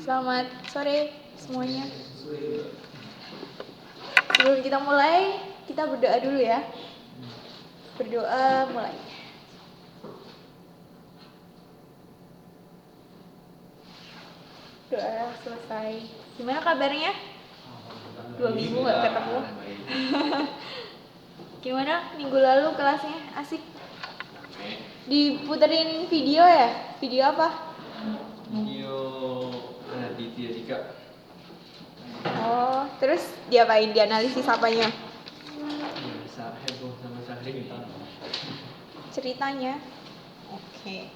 Selamat sore semuanya. Sebelum kita mulai, kita berdoa dulu ya. Berdoa mulai. Doa selesai. Gimana kabarnya? 2 minggu gak ketemu. Gimana minggu lalu kelasnya? Asik? Diputerin video ya? Video apa? Video Raditya Dika. Oh, terus diapain? Dianalisis apanya? Bisa heboh sama Sahri. Ceritanya. Oke.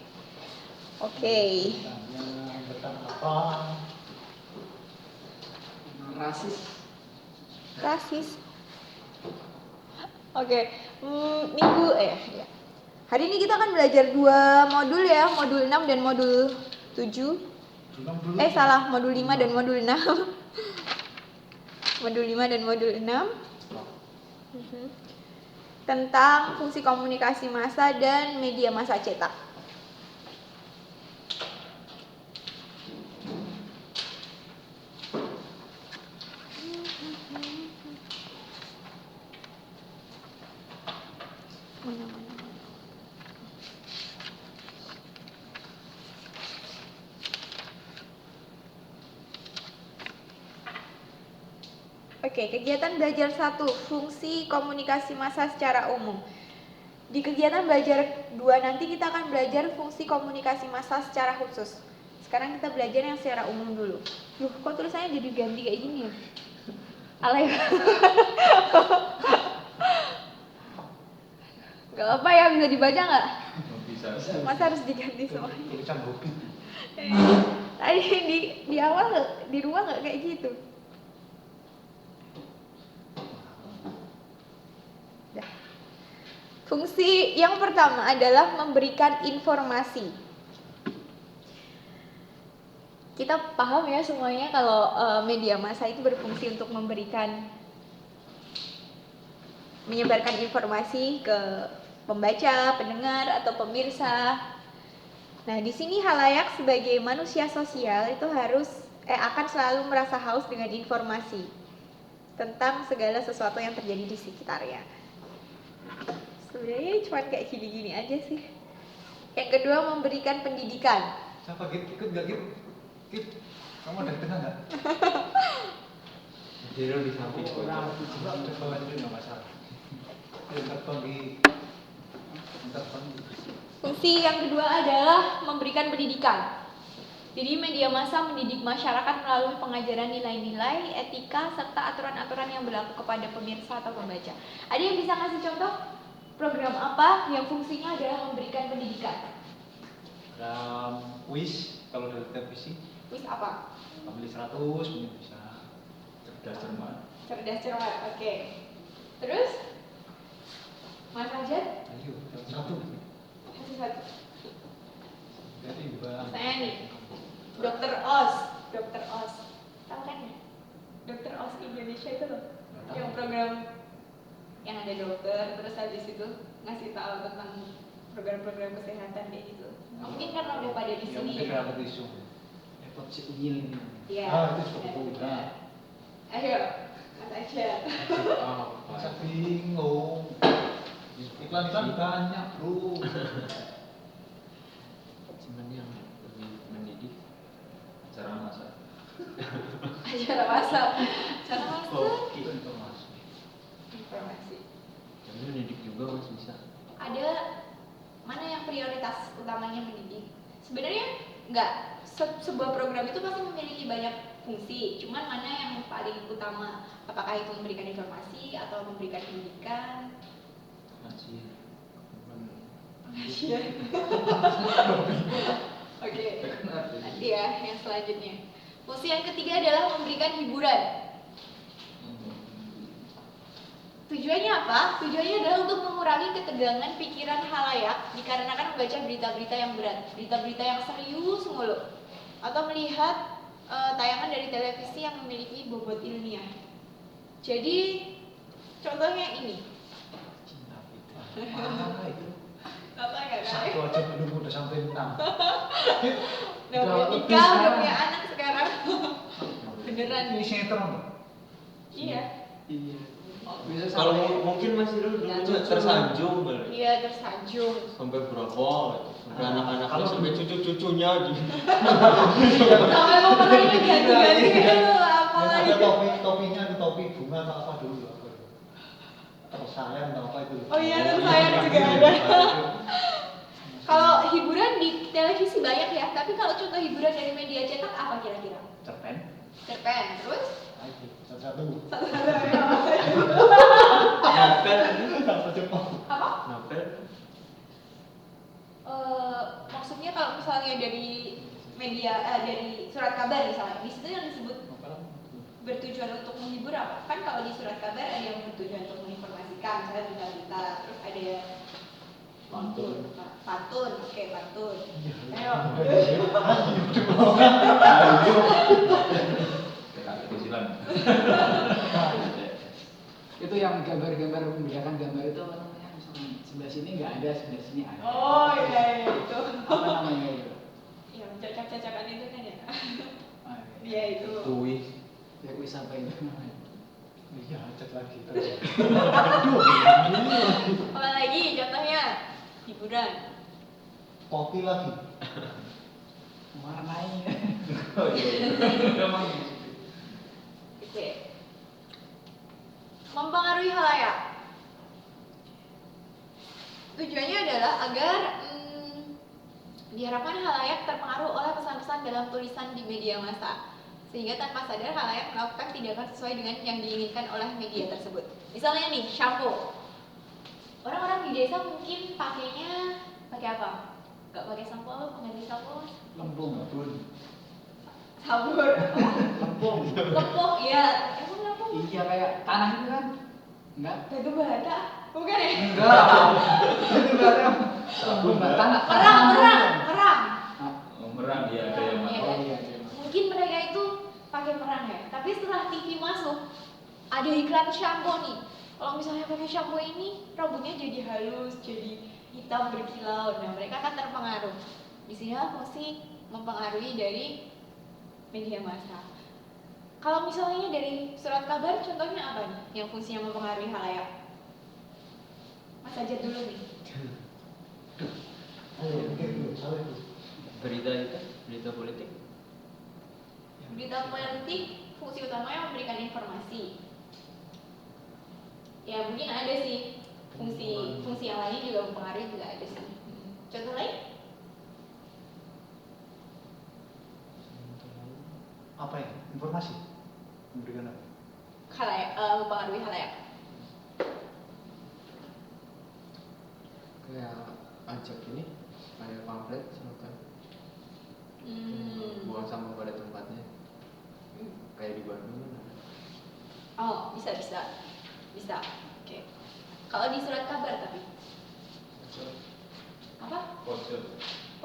Tentang apa? Rasis. Oke. Minggu ya. Hari ini kita akan belajar 2 modul ya, modul 6 dan modul 7. Salah, modul 5 dan modul 6. Modul 5 dan modul 6. Tentang fungsi komunikasi massa dan media massa cetak. Oke, kegiatan belajar 1, fungsi komunikasi massa secara umum. Di kegiatan belajar 2 nanti kita akan belajar fungsi komunikasi massa secara khusus. Sekarang kita belajar yang secara umum dulu. Kok tulisannya jadi ganti kayak gini ya? Alay. Gak apa ya, bisa dibaca nggak? Bisa. Masa harus diganti semuanya? Tulisan hobi. Tadi di awal di rumah nggak kayak gitu. Fungsi yang pertama adalah memberikan informasi. Kita paham ya semuanya kalau media massa itu berfungsi untuk menyebarkan informasi ke pembaca, pendengar atau pemirsa. Nah, di sini halayak sebagai manusia sosial itu akan selalu merasa haus dengan informasi tentang segala sesuatu yang terjadi di sekitarnya. Sebenarnya cuma kayak gini-gini aja sih. Yang kedua, memberikan pendidikan. Siapa ikut nggak Git? Kamu ada di tengah nggak? Jero di samping. Orang coba itu nggak masalah. Fungsi yang kedua adalah memberikan pendidikan. Jadi media massa mendidik masyarakat melalui pengajaran nilai-nilai, etika, serta aturan-aturan yang berlaku kepada pemirsa atau pembaca. Ada yang bisa ngasih contoh? Program apa yang fungsinya adalah memberikan pendidikan? Kuis kalau dari televisi. Kuis apa? Family 100 mungkin bisa. Cerdas cermat, oke. Terus? Mas Ajat? Ayo, satu. Jadi Saya nih, Dr. Oz. Tahu kan ya? Dr. Oz Indonesia itu loh. Yang program yang ada dokter, terus habis itu ngasih tahu tentang program-program kesehatan kayak gitu. Mungkin karena udah pada di sini. Mungkin karena isu. ini. Iya. Itu sudah. Ayo, Mas Ajat. Masa bingung. Iklan banyak, Bro. Cuman yang lebih mendidik acara masak. Acara masak. Informasi. Informasi. Tapi mendidik juga Mas bisa. Ada mana yang prioritas utamanya mendidik? Sebenarnya enggak, sebuah program itu pasti memiliki banyak fungsi, cuman mana yang paling utama? Apakah itu memberikan informasi atau memberikan pendidikan? Asyik. Oke. Nanti ya yang selanjutnya. Fungsi yang ketiga adalah memberikan hiburan. Tujuannya apa? Tujuannya adalah untuk mengurangi ketegangan pikiran halayak dikarenakan membaca berita-berita yang berat, berita-berita yang serius mulu, atau melihat tayangan dari televisi yang memiliki bobot ilmiah. Jadi contohnya ini. Apa itu? Apa enggak? Satu aja belum udah sampai 6. Udah punya nikah, udah punya anak sekarang. Beneran. Ini sinetron tuh. Iya. Iya. Bisa kalau mungkin masih dulu tersanjung balik. Iya, tersanjung. Sampai berapa? Sampai anak-anaknya sampai cucu-cucunya gitu. Sampai mau pernah ganti-ganti itu apalagi. Ada topinya, ada topi bunga atau apa dulu. Atau sayang atau apa itu. Oh iya, terus sayang juga ada. Kalau hiburan di televisi banyak ya, tapi kalau contoh hiburan dari media cetak apa kira-kira? Cerpen. Cerpen, terus? Ayo, satu-satu. Novel. Satu Jepang. Apa? Novel. Maksudnya kalau misalnya dari media, dari surat kabar misalnya, di situ yang disebut bertujuan untuk menghibur apa? Kan kalau di surat kabar ada yang bertujuan untuk menginformasikan, misalnya berita-berita, terus ada pantun, oke pantun. Ayo. Itu yang gambar-gambar membedakan gambar itu apa namanya? Misalnya sebelah sini nggak ada, sebelah sini ada. Oh iya itu. Apa namanya itu? Yang cocok-cocokan itu kan ya. Ah, Iya itu. Kuis. Ya kuis apa itu namanya? Iya, cat lagi terus. Apa lagi contohnya? Hiburan. Kopi lagi. Warnai. Oh iya. Oke. Mempengaruhi halayak. Tujuannya adalah agar diharapkan halayak terpengaruh oleh pesan-pesan dalam tulisan di media massa, sehingga tanpa sadar halayak melakukan tindakan sesuai dengan yang diinginkan oleh media tersebut. Misalnya nih, shampoo. Orang-orang di desa mungkin pakainya pakai apa? Gak pakai sampo, pengganti sampo? Lempung. Sabur. Lempung. Lepung, iya. Emang lepung? Iya kayak tanah itu kan? Enggak? Batu bata? Bukan ya? Enggak. Itu enggak ada. Lempung enggak tanah. Merang. Merang dia ada yang Iya. Oh iya. Mungkin mereka itu pakai merang ya. Tapi setelah TV masuk, ada iklan shampoo nih. Kalau misalnya pakai shampoo ini, rambutnya jadi halus, jadi hitam berkilau. Nah, mereka akan terpengaruh. Di sini fungsi mempengaruhi dari media massa. Kalau misalnya dari surat kabar, contohnya apa nih yang fungsinya mempengaruhi halayak? Mas Ajat dulu nih. Ayo, mikir dulu, salah itu. berita itu, berita politik. Berita politik fungsi utamanya memberikan informasi. Ya mungkin ada sih fungsi yang lainnya juga mempengaruhi juga ada sih. Contoh lain? Apa ya? Informasi? Memberikan apa? Halayak, mempengaruhi halayak. Kayak ajak ini kayak pamflet silakan buang sampah pada tempatnya kayak di Bandung kan ada. Oh bisa. Oke. Kalau di surat kabar tapi apa?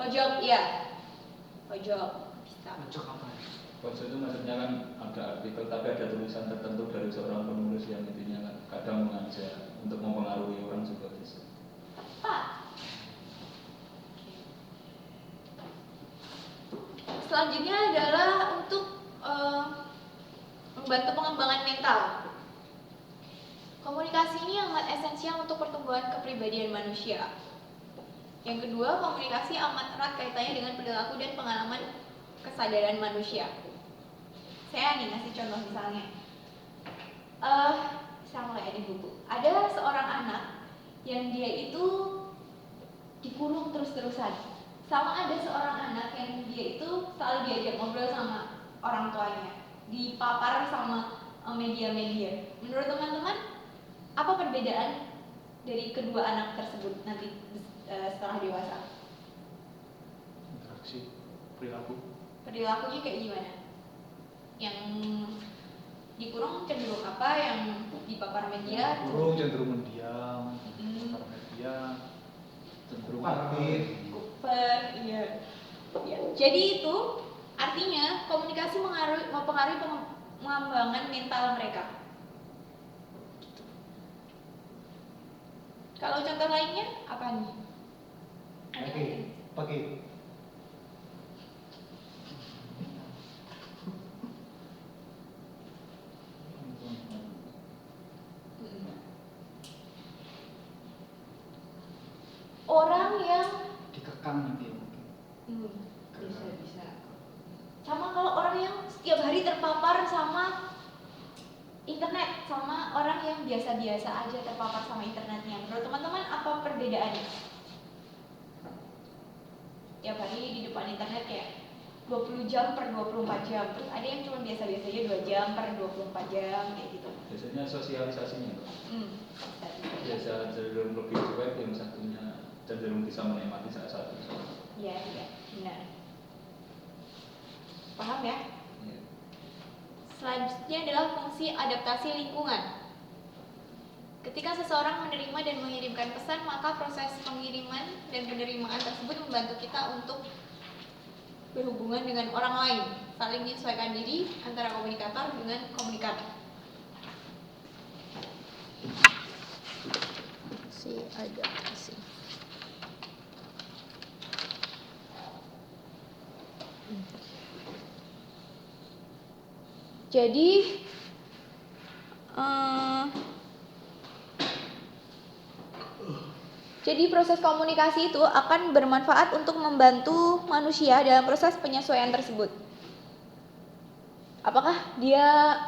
Pojok, iya. Pojok bisa. Pojok apa? Pojok itu maksudnya kan ada artikel tapi ada tulisan tertentu dari seorang penulis yang intinya kan kadang mengajak untuk mempengaruhi orang juga bisa. Tepat. Selanjutnya adalah untuk membantu pengembangan mental. Komunikasi ini amat esensial untuk pertumbuhan kepribadian manusia. Yang kedua, komunikasi amat erat kaitannya dengan perilaku dan pengalaman kesadaran manusia. Saya nih ngasih contoh misalnya, sama kayak di buku. Ada seorang anak yang dia itu dikurung terus-terusan. Sama ada seorang anak yang dia itu selalu diajak ngobrol sama orang tuanya, dipapar sama media-media. Menurut teman-teman, apa perbedaan dari kedua anak tersebut nanti setelah dewasa? Interaksi, perilaku. Perilakunya kayak gimana? Yang dikurung cenderung apa? Yang dipapar media? Burung cenderung mendiam, para media cenderung aktif. Kuper, iya. Ya. Jadi itu artinya komunikasi mempengaruhi pengembangan mental mereka. Kalau contoh lainnya apa nih? Oke, pakai. Orang yang Dikekang nanti mungkin. bisa. Sama kalau orang yang setiap hari terpapar sama internet, sama orang yang biasa-biasa aja terpapar sama internetnya. Menurut teman-teman apa perbedaannya? Tiap hari di depan internet kayak 20 jam per 24 jam. Terus ada yang cuma biasa-biasa aja 2 jam per 24 jam kayak gitu. Biasanya sosialisasinya Mbak. Biasa. Biasa cenderung lebih cuek, yang satunya cenderung bisa menikmati saat satu. Iya, benar. Paham ya? Iya. Selanjutnya adalah fungsi adaptasi lingkungan. Ketika seseorang menerima dan mengirimkan pesan, maka proses pengiriman dan penerimaan tersebut membantu kita untuk berhubungan dengan orang lain, saling menyesuaikan diri antara komunikator dengan komunikator. Si adaptasi. Jadi proses komunikasi itu akan bermanfaat untuk membantu manusia dalam proses penyesuaian tersebut. Apakah dia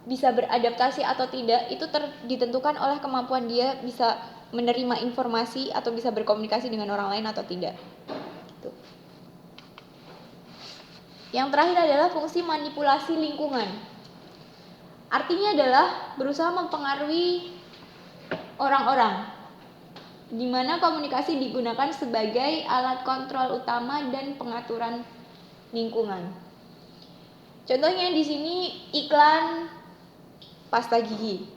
bisa beradaptasi atau tidak, itu ditentukan oleh kemampuan dia bisa menerima informasi atau bisa berkomunikasi dengan orang lain atau tidak. Gitu. Yang terakhir adalah fungsi manipulasi lingkungan. Artinya adalah berusaha mempengaruhi orang-orang, di mana komunikasi digunakan sebagai alat kontrol utama dan pengaturan lingkungan. Contohnya di sini iklan pasta gigi.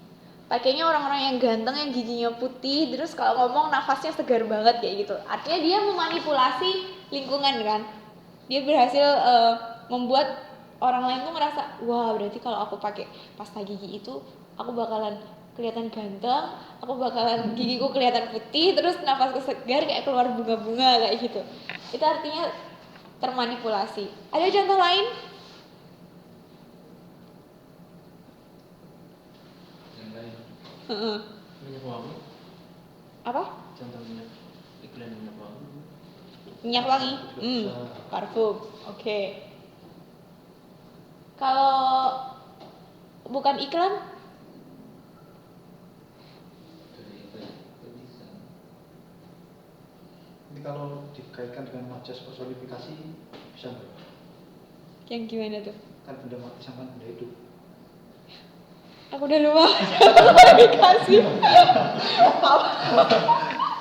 Pakainya orang-orang yang ganteng, yang giginya putih, terus kalau ngomong nafasnya segar banget kayak gitu. Artinya dia memanipulasi lingkungan kan. Dia berhasil membuat orang lain tuh ngerasa, wah berarti kalau aku pakai pasta gigi itu aku bakalan kelihatan ganteng, aku bakalan gigiku kelihatan putih, terus nafasku segar kayak keluar bunga-bunga kayak gitu. Itu artinya termanipulasi. Ada contoh lain? Yang lain. Minyak wangi. Apa? Contoh minyak iklan minyak wangi. Minyak wangi? Parfum. Oke. Kalau bukan iklan? Dari apa ya? Bisa. Ini kalau dikaitkan dengan majas personifikasi bisa nggak? Yang gimana tuh? Kan benda mati sama benda hidup. Aku udah lupa. Dikasih.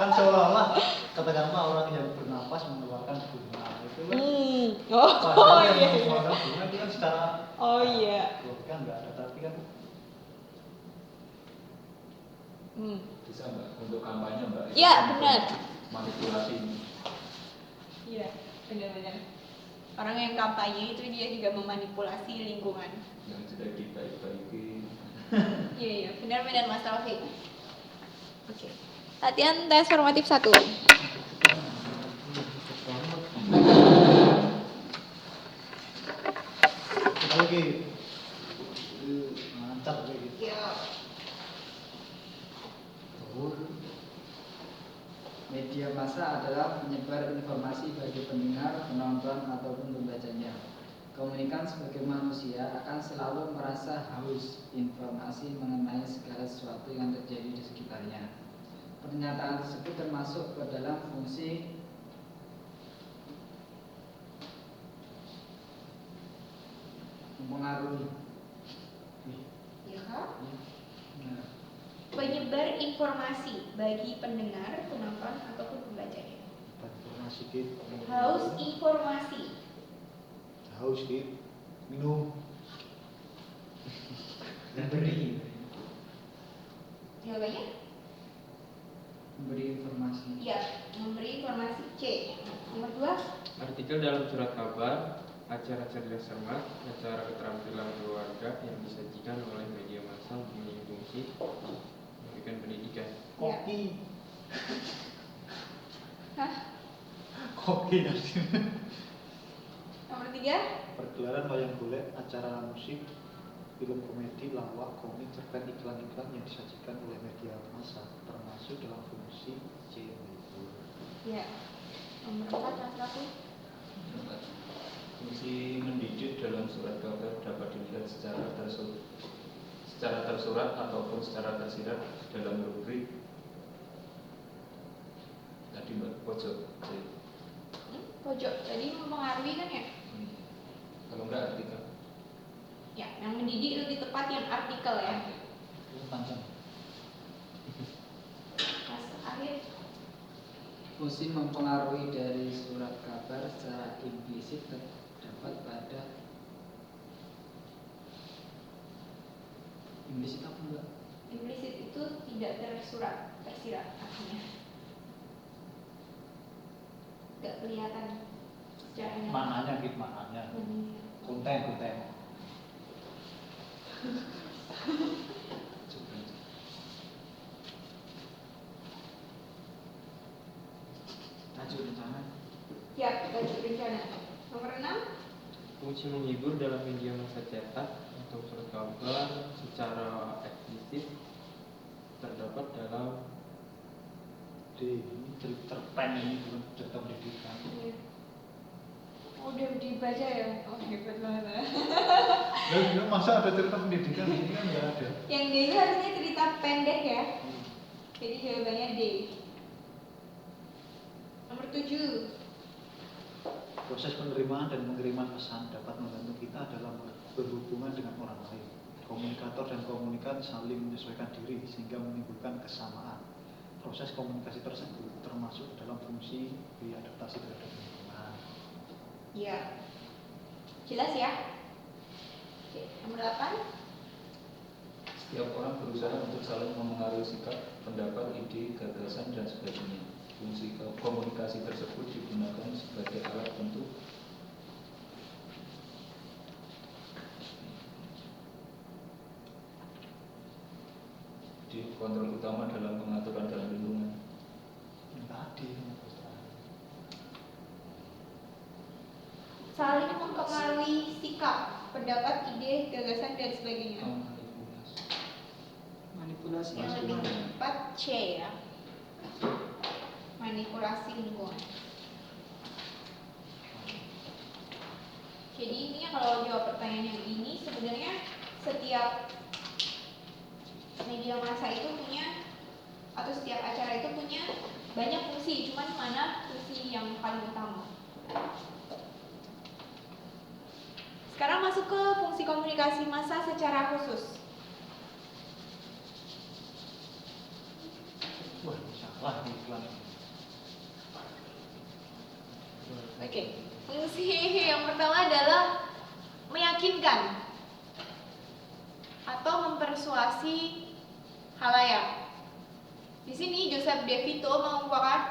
Kan seolah-olah katakanlah orang yang bernapas mengeluarkan bunga itu kan. Oh yang iya. mengeluarkan bunga itu kan secara Oh iya. kan nggak ada, tapi kan Bisa Mbak, untuk kampanye Mbak. Iya, Untuk benar. Manipulasi. Iya, benar-benar. Orang yang kampanye itu dia juga memanipulasi lingkungan. Yang sudah dibaik-baikin. Iya, benar-benar Mas Taufik. Oke. Latihan tes formatif 1. kita lagi mantap kayak gitu. Media massa adalah penyebar informasi bagi pendengar, penonton, ataupun pembacanya. Komunikan sebagai manusia akan selalu merasa haus informasi mengenai segala sesuatu yang terjadi di sekitarnya. Pernyataan tersebut termasuk ke dalam fungsi mempengaruhi. Iya kan? Nah, Penyebar informasi bagi pendengar, penonton, ataupun pembacanya. Informasi gitu. Haus informasi. Haus gitu. Minum. Memberi. Jawabannya? memberi informasi. Iya, memberi informasi. C. Nomor 2. Artikel dalam surat kabar, acara cerdas cermat, acara keterampilan keluarga yang disajikan oleh media massa mempunyai fungsi memberikan pendidikan. Kopi. Hah? Oke, nanti. Nomor 3, Pergelaran wayang golek, acara musik, film komedi, lawak, komik, cerpen, iklan-iklan yang disajikan oleh media massa termasuk dalam fungsi C-Media. ya. Nomor 4, Mas Raffi. Fungsi mendidik dalam surat kabar dapat dilihat secara tersurat ataupun secara tersirat dalam rubrik tadi Mbak, pojok C. Pojok, jadi mempengaruhi kan ya? Kalau enggak artikel. Ya, yang mendidik lebih tepat yang artikel ya. Itu panjang. Mas akhir. Fungsi mempengaruhi dari surat kabar secara implisit terdapat pada implisit apa enggak? Implisit itu tidak tersirat artinya. Gak kelihatan secara nyata. Mananya gitu, mananya. Konten. Tajuk rencana. Ya, tajuk rencana. Nomor 6, Fungsi menghibur dalam media massa cetak atau surat kabar secara eksplisit terdapat dalam Ini cerpen ini bukan cerita pendidikan. iya. Udah dibaca ya? Oh hebat banget. Lalu masa ada cerita pendidikan di sini kan nggak ada. Yang D itu harusnya cerita pendek ya. Jadi jawabannya D. Nomor 7, Proses penerimaan dan pengiriman pesan dapat membantu kita dalam berhubungan dengan orang lain. Komunikator dan komunikan saling menyesuaikan diri sehingga menimbulkan kesamaan. Proses komunikasi tersebut termasuk dalam fungsi beradaptasi terhadap lingkungan. iya. Jelas ya? Oke, nomor 8, Setiap orang berusaha untuk saling memengaruhi sikap, pendapat, ide, gagasan, dan sebagainya. Fungsi komunikasi tersebut digunakan sebagai alat untuk kontrol utama dalam pengaturan dalam lingkungan. Ini tadi. saling mempengaruhi sikap, pendapat, ide, gagasan, dan sebagainya. Manipulasi. Yang lebih tepat C ya. Manipulasi lingkungan. Jadi ini kalau jawab pertanyaan yang ini sebenarnya setiap media massa itu punya atau setiap acara itu punya banyak fungsi, cuman mana fungsi yang paling utama. Sekarang masuk ke fungsi komunikasi massa secara khusus. Wah, salah iklan. Oke, fungsi yang pertama adalah meyakinkan atau mempersuasi halayak. Di sini Joseph De Vito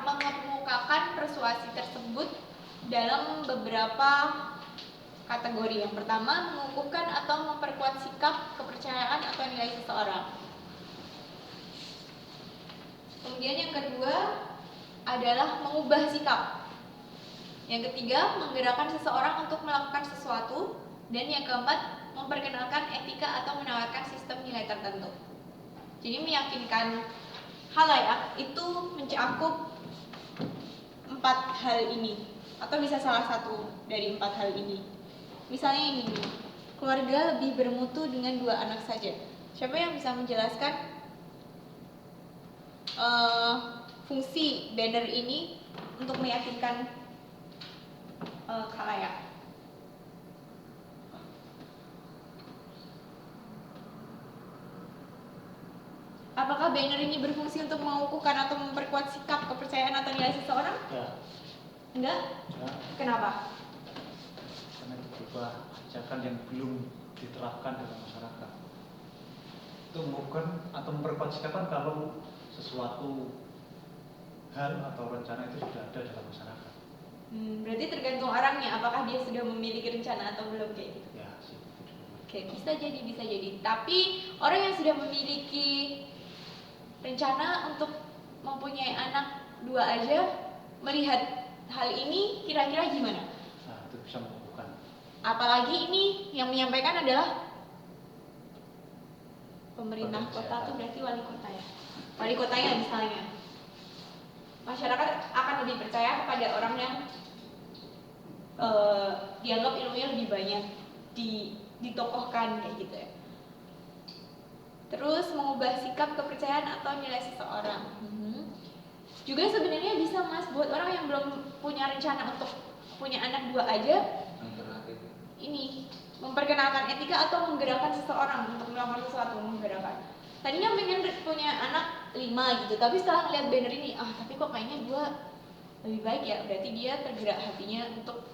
mengemukakan persuasi tersebut dalam beberapa kategori. Yang pertama, mengukuhkan atau memperkuat sikap, kepercayaan atau nilai seseorang. Kemudian yang kedua adalah mengubah sikap. Yang ketiga, menggerakkan seseorang untuk melakukan sesuatu. Dan yang keempat, memperkenalkan etika atau menawarkan sistem nilai tertentu. Jadi meyakinkan halayak itu mencakup 4 hal ini, atau bisa salah satu dari 4 hal ini. Misalnya ini, keluarga lebih bermutu dengan 2 anak saja. Siapa yang bisa menjelaskan fungsi banner ini untuk meyakinkan khalayak? Apakah banner ini berfungsi untuk mengukuhkan atau memperkuat sikap, kepercayaan atau nilai seseorang? Ya. Enggak? Ya. Kenapa? Karena itu berupa ajakan yang belum diterapkan dalam masyarakat. Itu bukan atau memperkuat sikap kan kalau sesuatu hal atau rencana itu sudah ada dalam masyarakat. Berarti tergantung orangnya, apakah dia sudah memiliki rencana atau belum kayak gitu. Ya, sih. Oke, bisa jadi. Tapi orang yang sudah memiliki rencana untuk mempunyai anak 2 aja, melihat hal ini kira-kira gimana? Nah, itu bisa mengumpulkan. Apalagi ini yang menyampaikan adalah pemerintah Badan kota kesehatan. tuh berarti wali kota ya. Wali kotanya misalnya. Masyarakat akan lebih percaya kepada orang yang dianggap ilmunya lebih banyak, ditokohkan kayak gitu ya. Terus mengubah sikap, kepercayaan atau nilai seseorang. Juga sebenarnya bisa mas buat orang yang belum punya rencana untuk punya anak 2 aja, Yang terakhir. ini memperkenalkan etika atau menggerakkan seseorang untuk melakukan sesuatu, menggerakkan. Tadinya pengen punya anak 5 gitu, tapi setelah ngeliat banner ini, tapi kok kayaknya 2 lebih baik ya, berarti dia tergerak hatinya untuk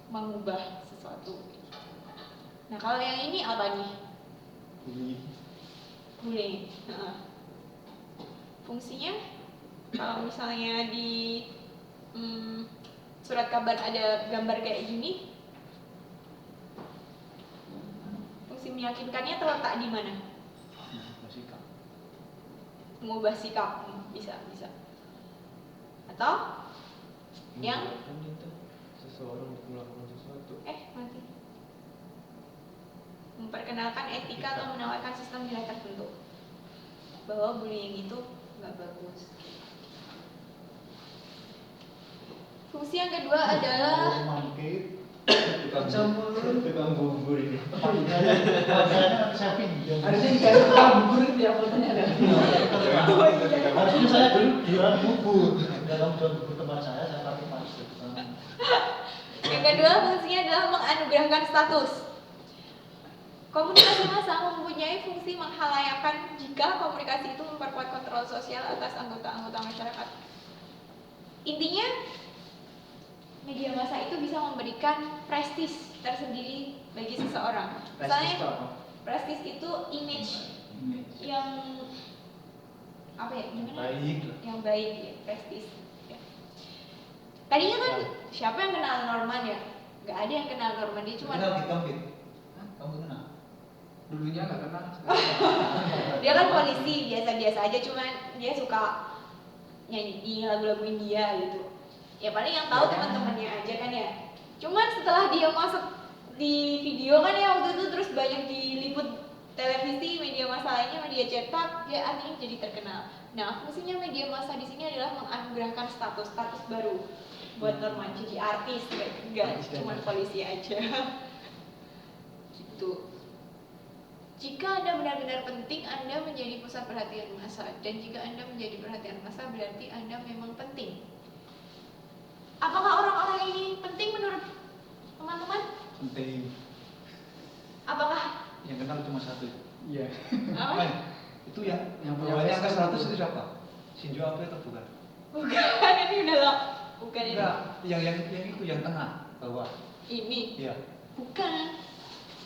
mengubah sesuatu. Nah kalau yang ini apa nih? Bullying. Fungsinya kalau misalnya di surat kabar ada gambar kayak gini, fungsi meyakinkannya terletak di mana? Bersikap. Mengubah sikap, bisa. Atau yang Membuatkan itu seseorang untuk melakukan sesuatu. mati. Memperkenalkan etika atau menawarkan sistem nilai tertentu bahwa bullying itu nggak bagus. Fungsi yang kedua adalah Mangkit. Tukang bubur ini. Makanya saya pinjam. Harusnya dikasih tukang bubur tiap fotonya ada. Harusnya saya dulu jualan bubur. Dalam jual bubur tempat saya pakai masker. yang kedua fungsinya adalah menganugerahkan status. Komunikasi massa mempunyai fungsi menghalayakan jika komunikasi itu memperkuat kontrol sosial atas anggota-anggota masyarakat. Intinya, media massa itu bisa memberikan prestis tersendiri bagi seseorang. Misalnya, prestis itu image yang apa ya? Gimana? Baik. Yang baik ya, prestis. Ya. Tadinya kan siapa yang kenal Norman ya? Gak ada yang kenal Norman, dia cuma Kenal kita, Fit? Kamu kenal? Dulunya nggak kenal. dia kan polisi biasa-biasa aja, cuman dia suka nyanyi lagu-lagu India gitu. Ya paling yang tahu teman-temannya aja kan ya. Cuman setelah dia masuk di video kan ya waktu itu, terus banyak diliput televisi, media massa lainnya, media cetak, dia akhirnya jadi terkenal. Nah, fungsinya media massa di sini adalah menganugerahkan status baru buat Norman, jadi artis, enggak cuma polisi aja. Gitu. Jika Anda benar-benar penting, Anda menjadi pusat perhatian massa. Dan jika Anda menjadi perhatian massa, berarti Anda memang penting. Apakah orang-orang ini penting menurut teman-teman? Penting. Apakah? Yang kenal cuma satu. Iya. Apa? Itu yang punya bawahnya angka Facebook 100 itu siapa? Shinzo Abe atau bukan? Bukan, ini udah lah. Bukan ini. Enggak, yang itu yang tengah bawah. Ini. Iya. Bukan.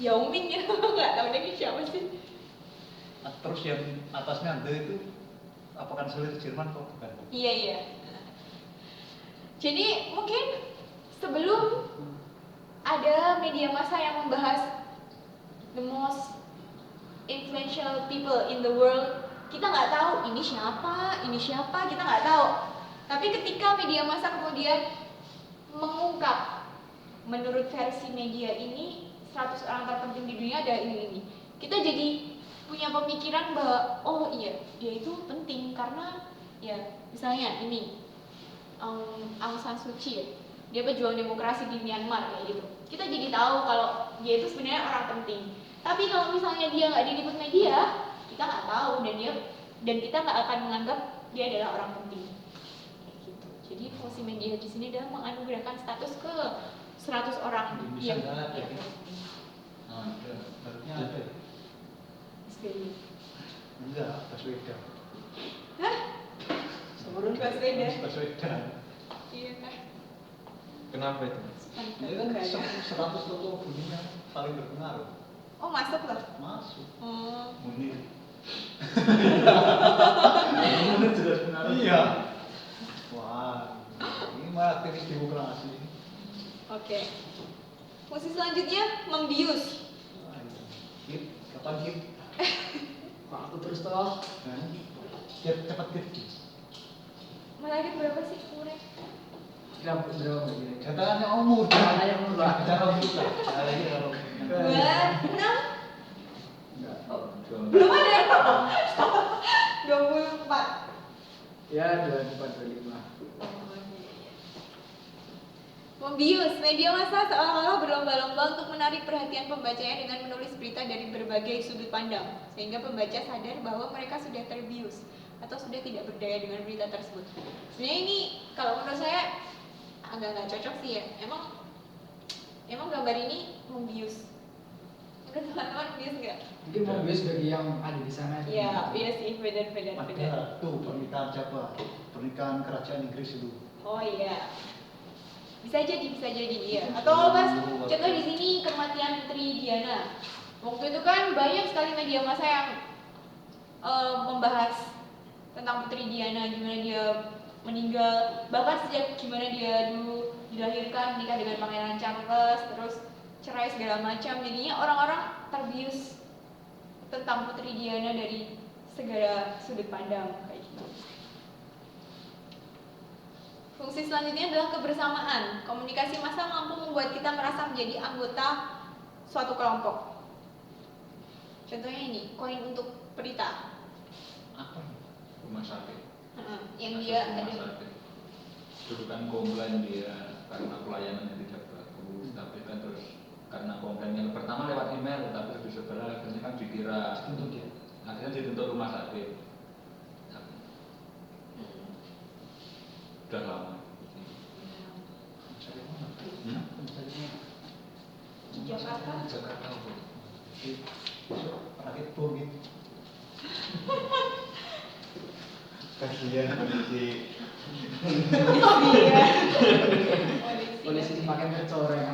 Yao Ming ya, nggak tahu deh siapa sih. Terus yang atasnya The itu apa kanselir Jerman kok bukan? Iya. Jadi mungkin sebelum ada media massa yang membahas the most influential people in the world, kita nggak tahu ini siapa, kita nggak tahu. Tapi ketika media massa kemudian mengungkap, menurut versi media ini 100 orang terpenting di dunia ada ini. Kita jadi punya pemikiran bahwa oh iya, dia itu penting karena ya misalnya ini Aung San Suu Kyi ya, dia pejuang demokrasi di Myanmar kayak gitu. Kita jadi tahu kalau dia itu sebenarnya orang penting. Tapi kalau misalnya dia nggak diliput media, kita nggak tahu dan kita nggak akan menganggap dia adalah orang penting. Kayak gitu. Jadi fungsi media di sini adalah menganugerahkan status ke 100 orang Indonesia yang nggak ada, yang ya? penting. Ada, harusnya ada. SBY. Enggak, Baswedan. Hah? Sebelum Baswedan. Baswedan. Iya kan? Kenapa itu? Dia kan 100 tokoh dunia paling berpengaruh. Oh masuk lah. Masuk. Hmm. Munir. Munir jelas pengaruh. Iya. Wah, ini mah aktivis demokrasi. Oke. Fungsi selanjutnya membius. Wah, Git, kapan Git? Kok aku terus toh? Biar cepat gede. Malaikat berapa sih umurnya? Berapa berapa kira-kira? Catatannya umur. Katanya umur Pak. Bicara umur lah. Nah, ini kalau 26. Enggak. Belum ada. 24. Ya 24 25. Membius, media massa seolah-olah berlomba-lomba untuk menarik perhatian pembacanya dengan menulis berita dari berbagai sudut pandang, sehingga pembaca sadar bahwa mereka sudah terbius atau sudah tidak berdaya dengan berita tersebut. Sebenarnya ini kalau menurut saya agak nggak cocok sih ya. Emang gambar ini membius. Menurut teman-teman bius nggak? Mungkin mau bias bagi yang ada di sana. Iya, iya sih, benar. ada tuh pernikahan siapa? Pernikahan kerajaan Inggris itu. Oh iya. Bisa jadi iya. Atau Mas, contoh di sini kematian Putri Diana. Waktu itu kan banyak sekali media massa yang membahas tentang Putri Diana, gimana dia meninggal, bahkan sejak gimana dia dulu dilahirkan, menikah dengan Pangeran Charles, terus cerai segala macam. Jadinya orang-orang terbius tentang Putri Diana dari segala sudut pandang kayak gitu. Fungsi selanjutnya adalah kebersamaan. Komunikasi massa mampu membuat kita merasa menjadi anggota suatu kelompok. Contohnya ini, koin untuk berita. Apa? Rumah sakit. Yang Kasus dia rumah ada. sakit. Dulu kan komplain dia karena pelayanannya tidak bagus, tapi kan terus karena komplainnya pertama lewat email, tapi lebih setelah akhirnya kan dikira Untuk dia. akhirnya dituntut rumah sakit. Udah lama. Cari mana? Cari mana? Jakarta. Jakarta. Besok rakit tur gitu. Kasihan polisi. Polisi semakin tercoreng.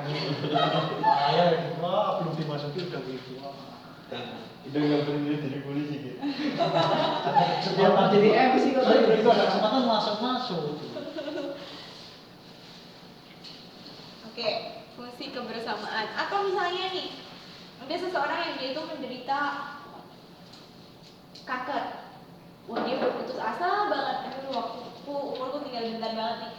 Wah, belum dimasuki udah gitu. Udah nggak berani jadi polisi gitu. Setiap mau jadi MC kok Tapi tadi. itu ada kesempatan masuk. Oke, fungsi kebersamaan. Atau misalnya nih, ada seseorang yang dia itu menderita kanker. Wah, dia udah putus asa banget. Aduh, umurku tinggal bentar banget nih.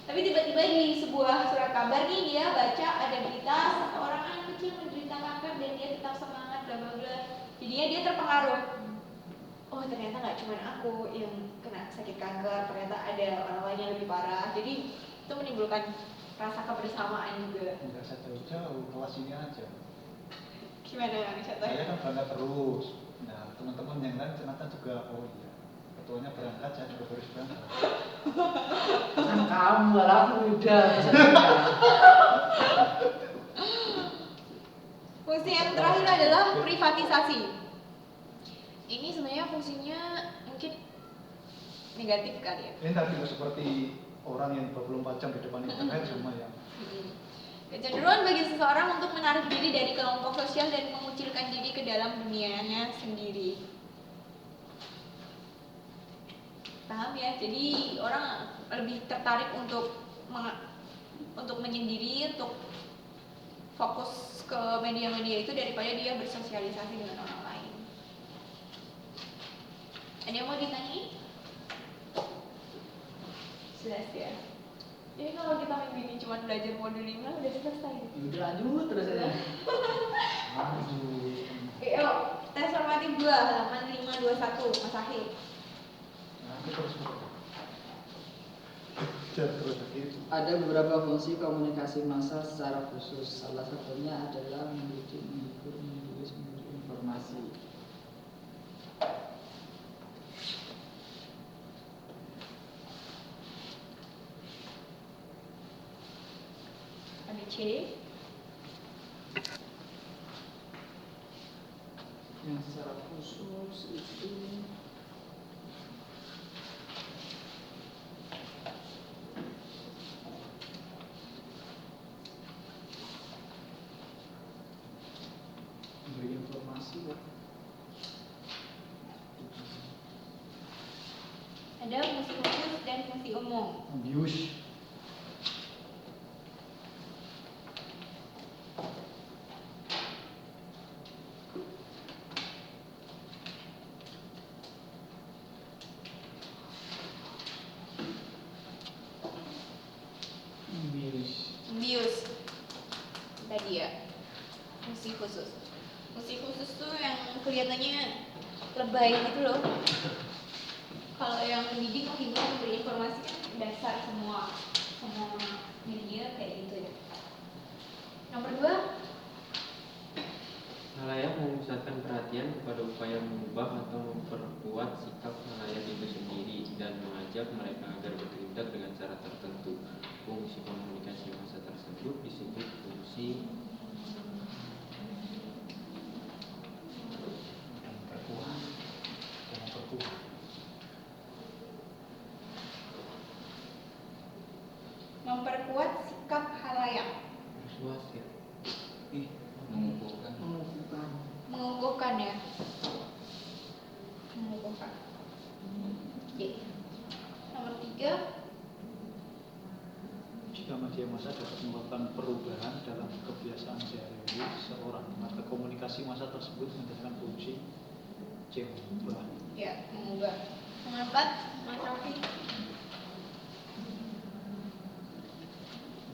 Tapi tiba-tiba di sebuah surat kabar nih dia baca ada berita seorang anak kecil menderita kanker dan dia tetap semangat bla bla bla. Jadinya dia terpengaruh. Oh, ternyata nggak cuma aku yang kena sakit kanker, ternyata ada orang lain yang lebih parah. Jadi itu menimbulkan rasa kebersamaan juga. Enggak usah jauh-jauh, kelas ini aja. Gimana yang contohnya? Saya kan berangkat terus. Nah, teman-teman yang lain ternyata juga, oh iya, ketuanya berangkat, saya juga harus berangkat. Kan kamu malah udah. Fungsi yang terakhir adalah privatisasi. Ini sebenarnya fungsinya mungkin negatif kali ya. Ini tadi juga seperti orang yang 24 jam di depan internet sama ya. Kecenderungan bagi seseorang untuk menarik diri dari kelompok sosial dan mengucilkan diri ke dalam dunianya sendiri. Paham ya? Jadi orang lebih tertarik untuk menyendiri, untuk fokus ke media-media itu daripada dia bersosialisasi dengan orang lain. Ada yang mau ditanyain? Jelas ya. Jadi kalau kita minggu ini cuma belajar modul 5 udah selesai. Udah lanjut terus aja. Aduh. Yuk, tes formatif 2 halaman 521 Mas Ahid. Nah, itu terus terus begitu. Ada beberapa fungsi komunikasi massa secara khusus. Salah satunya adalah mendidik, menghibur, menulis, memberi informasi. Ada C. Yang secara khusus itu memberi informasi ya. Ada fungsi khusus dan fungsi umum. Abuse. khusus. Fungsi khusus tuh yang kelihatannya lebay gitu loh. Kalau yang mendidik, menghibur, memberi informasi kan dasar semua media kayak gitu ya. Nomor 2, Halayak memusatkan perhatian kepada upaya mengubah atau memperkuat sikap halayak itu sendiri dan mengajak mereka agar bertindak dengan cara tertentu. Fungsi komunikasi massa tersebut disebut fungsi memperkuat sikap halayak, persuasif. mengukuhkan. mengukuhkan ya, mengukuhkan. Oke. Nomor 3, Jika media massa dapat menyebabkan perubahan dalam kebiasaan sehari-hari seseorang, maka komunikasi massa tersebut menjalankan fungsi mengubah. ya mengubah. Nomor 4, Mas Raffi.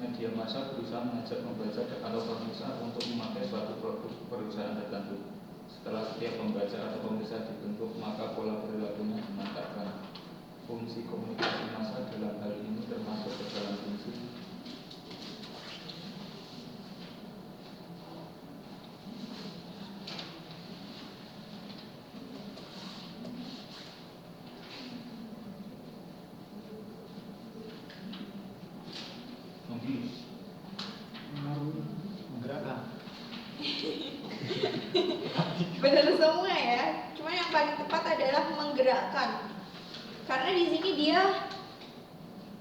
Media massa berusaha mengajak membaca atau pemirsa untuk memakai suatu produk perusahaan tertentu. Setelah setiap pembaca atau pemirsa dibentuk, maka pola perilakunya dimantapkan. Fungsi komunikasi massa dalam hal ini termasuk ke dalam fungsi membius. Menggerakkan. Benar semua ya. Cuma yang paling tepat adalah menggerakkan. Karena di sini dia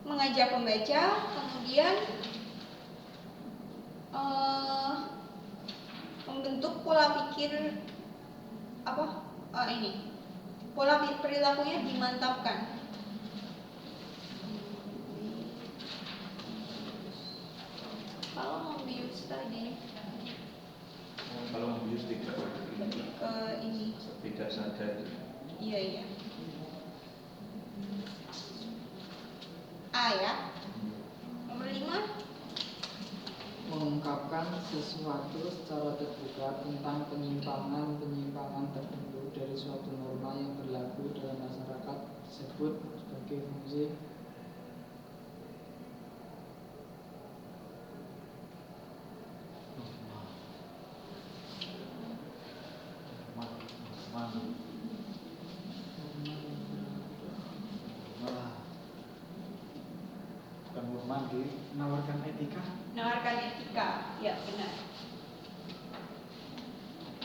mengajak pembaca, kemudian membentuk pola pikir pola perilakunya dimantapkan. Kalau membius tadi Kalau membius tidak ke ini, tidak sadar. iya. A ya. Nomor 5, Mengungkapkan sesuatu secara terbuka tentang penyimpangan tertentu dari suatu norma yang berlaku dalam masyarakat tersebut sebagai fungsi Bukan mandi. menawarkan etika. menawarkan etika. Ya, benar.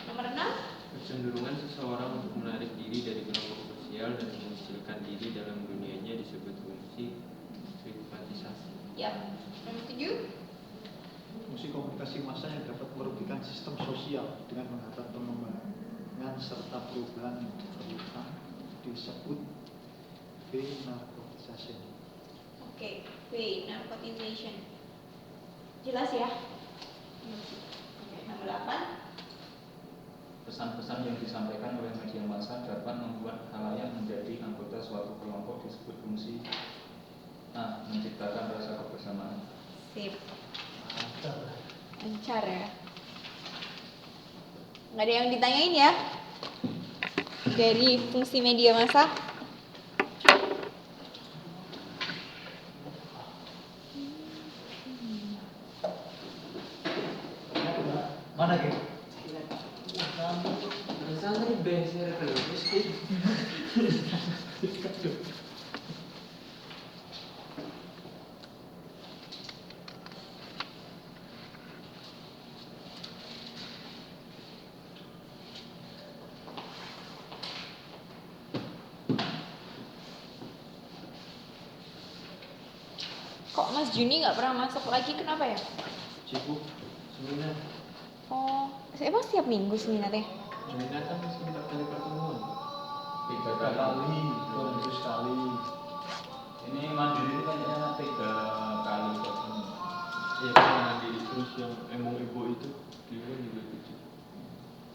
Nomor 6, Kecenderungan seseorang untuk menarik diri dari kelompok sosial dan mengecilkan diri dalam dunianya disebut fungsi simpatisasi. ya. Nomor 7, Fungsi komunikasi massa yang dapat merugikan sistem sosial dengan menghambat pengembangan serta perubahan yang diperlukan disebut narcotisation. Oke, B, narcotization. Jelas ya? Oke, nomor 8, Pesan-pesan yang disampaikan oleh media massa dapat membuat halayak menjadi anggota suatu kelompok disebut fungsi menciptakan rasa kebersamaan. sip. Lancar ya. Nggak ada yang ditanyain ya? Dari fungsi media massa? Mana gitu? Misalnya beser terus gitu. Kok Mas Juni nggak pernah masuk lagi? Kenapa ya? Sibuk seminar. Oh, emang setiap minggu seminarnya? Seminar kan mesti 4 kali pertemuan. 3 Kali, 2 minggu sekali. Ini mandiri itu kayaknya 3 kali pertemuan. Iya kan mandiri terus yang emang ibu itu dia kan juga gitu.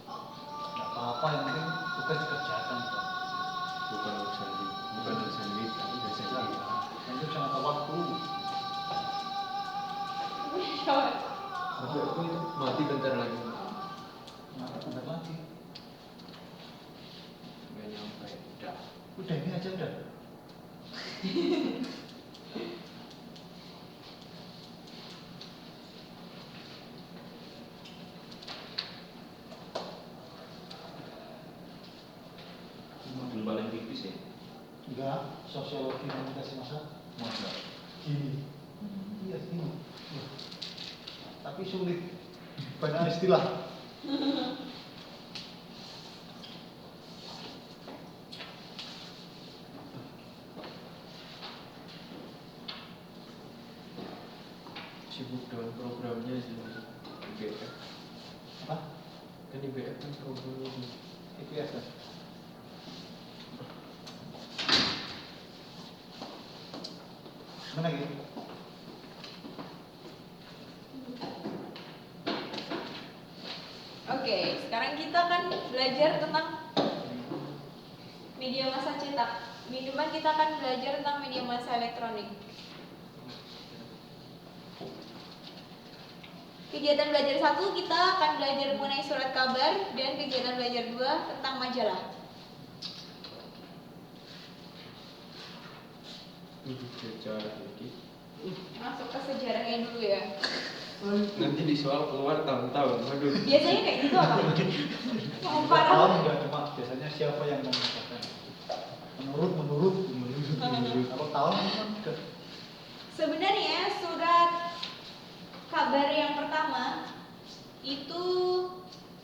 Nggak apa-apa, yang penting tugas dikerjakan. Bukan urusan duit, tapi biasa gitu. Nanti jangan tahu waktu. Tapi aku itu mati bentar lagi. aja udah. Modul paling tipis ya. Enggak, sosiologi komunikasi massa. Modul. Gini. Iya, gini. Tapi sulit. Banyak istilah. Sibuk dengan programnya sih IBF. Apa? Kan IBF kan programnya sih. IPS kan? Mana lagi? Oke, sekarang kita akan belajar tentang media massa cetak. Minggu depan kita akan belajar tentang media massa elektronik. Kegiatan belajar 1 kita akan belajar mengenai surat kabar, dan kegiatan belajar 2 tentang majalah. Sejarah lagi. Masuk ke sejarahnya dulu ya. Nanti di soal keluar tahun-tahun. Waduh. Biasanya kayak gitu apa? Mau Tahun parah. enggak, cuma biasanya siapa yang mengatakan menurut. Kalau tahun kan udah. Sebenarnya surat kabar yang pertama itu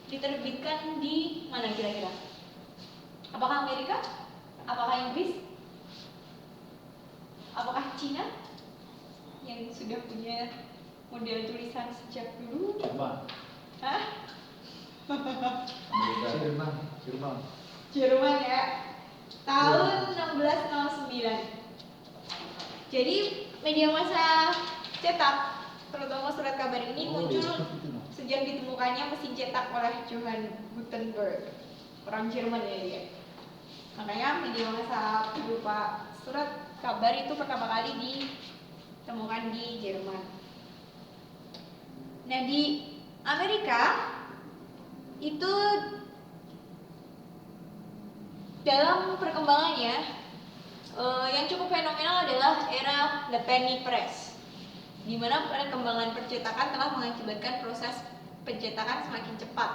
diterbitkan di mana kira-kira? Apakah Amerika? Apakah Inggris? Apakah Cina? Yang sudah punya model tulisan sejak dulu? Jerman. Hah? Amerika. Jerman. Jerman ya. Tahun 1609. Jadi media massa cetak, terutama surat kabar ini muncul sejak ditemukannya mesin cetak oleh Johann Gutenberg, orang Jerman ya dia. Makanya media massa berupa surat kabar itu pertama kali ditemukan di Jerman. Nah, di Amerika itu dalam perkembangannya yang cukup fenomenal adalah era The Penny Press, di mana perkembangan percetakan telah mengakibatkan proses pencetakan semakin cepat,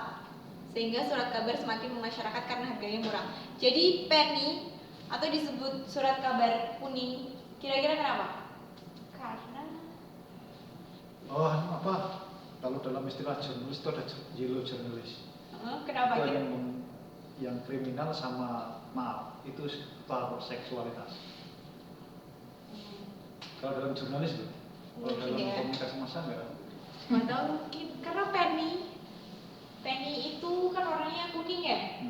sehingga surat kabar semakin memasyarakat karena harganya murah. Jadi penny atau disebut surat kabar kuning, kira-kira kenapa? Karena Oh, apa? Kalau dalam istilah jurnalis itu ada yellow journalist. kenapa Itu kira? yang kriminal sama maaf itu seputar seksualitas. Kalau dalam jurnalis loh. Kalau Mungkin dalam ya. komunikasi massa enggak. Nggak tahu, mungkin karena penny itu kan warnanya kuning ya.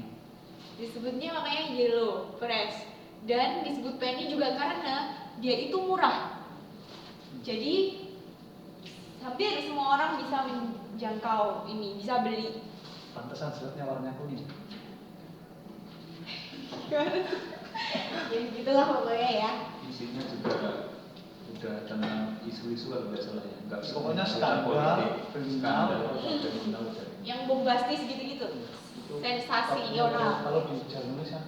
Disebutnya makanya yellow press, dan disebut penny juga karena dia itu murah. Jadi hampir semua orang bisa menjangkau ini, bisa beli. Pantesan suratnya warnanya kuning. Ya gitulah pokoknya ya. Isinya juga udah tentang isu-isu kalau nggak salah ya. Nggak Pokoknya isu skandal, politik, kriminal. kriminal dari. Yang bombastis gitu-gitu. Itu Sensasional. Kalau di jurnalis kan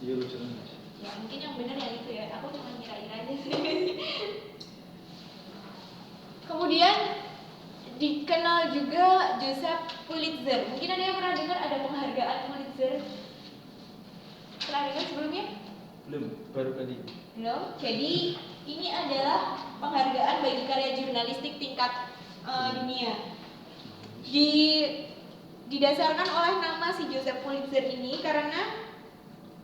yellow journalist. Ya mungkin yang benar yang itu ya. Aku cuma kira-kira aja sih. Kemudian dikenal juga Joseph Pulitzer. Mungkin ada yang pernah dengar ada penghargaan Pulitzer? Pernah dengar sebelumnya? Belum, baru kali. Belum. Jadi ini adalah penghargaan bagi karya jurnalistik tingkat dunia. Didasarkan oleh nama si Joseph Pulitzer ini karena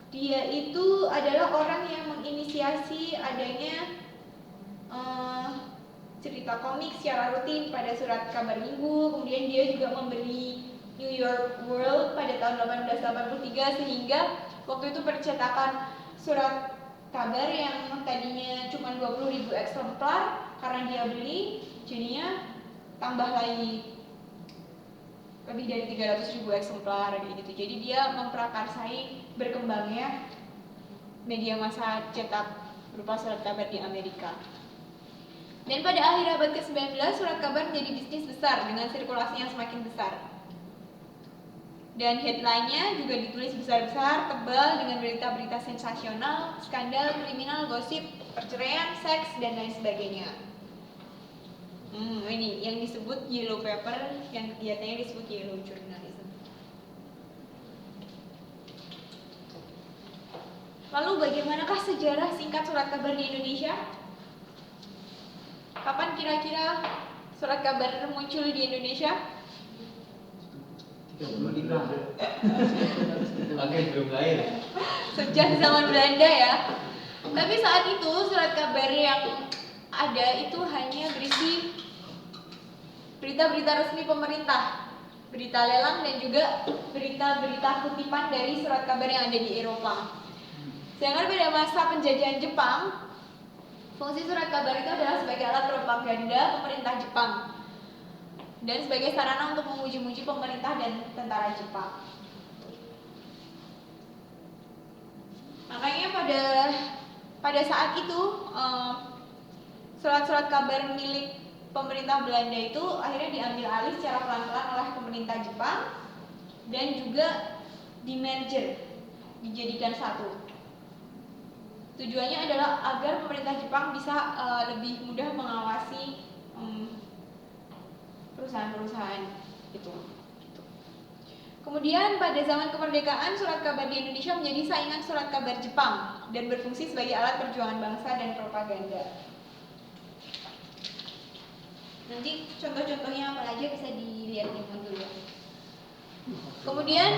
dia itu adalah orang yang menginisiasi adanya cerita komik secara rutin pada surat kabar minggu. Kemudian dia juga membeli New York World pada tahun 1883, sehingga waktu itu percetakan surat kabar yang tadinya cuma 20.000 eksemplar, karena dia beli jadinya tambah lagi lebih dari 300.000 eksemplar kayak gitu. Jadi dia memprakarsai berkembangnya media massa cetak berupa surat kabar di Amerika. Dan pada akhir abad ke-19 surat kabar menjadi bisnis besar dengan sirkulasi yang semakin besar. Dan headline-nya juga ditulis besar-besar, tebal, dengan berita-berita sensasional, skandal, kriminal, gosip, perceraian, seks, dan lain sebagainya. Ini yang disebut yellow paper, yang kegiatannya disebut yellow journalism. Lalu bagaimanakah sejarah singkat surat kabar di Indonesia? Kapan kira-kira surat kabar muncul di Indonesia? 35. Oke, belum lahir. Sejak zaman Belanda ya. Tapi saat itu surat kabar yang ada itu hanya berisi berita-berita resmi pemerintah, berita lelang, dan juga berita-berita kutipan dari surat kabar yang ada di Eropa. Sedangkan pada masa penjajahan Jepang, fungsi surat kabar itu adalah sebagai alat propaganda pemerintah Jepang dan sebagai sarana untuk memuji-muji pemerintah dan tentara Jepang. Makanya pada saat itu surat-surat kabar milik pemerintah Belanda itu akhirnya diambil alih secara pelan-pelan oleh pemerintah Jepang dan juga di-merger, dijadikan satu. Tujuannya adalah agar pemerintah Jepang bisa lebih mudah mengawasi perusahaan-perusahaan itu. Kemudian pada zaman kemerdekaan, surat kabar di Indonesia menjadi saingan surat kabar Jepang dan berfungsi sebagai alat perjuangan bangsa dan propaganda. Nanti contoh-contohnya apa aja bisa dilihat di dulu. Kemudian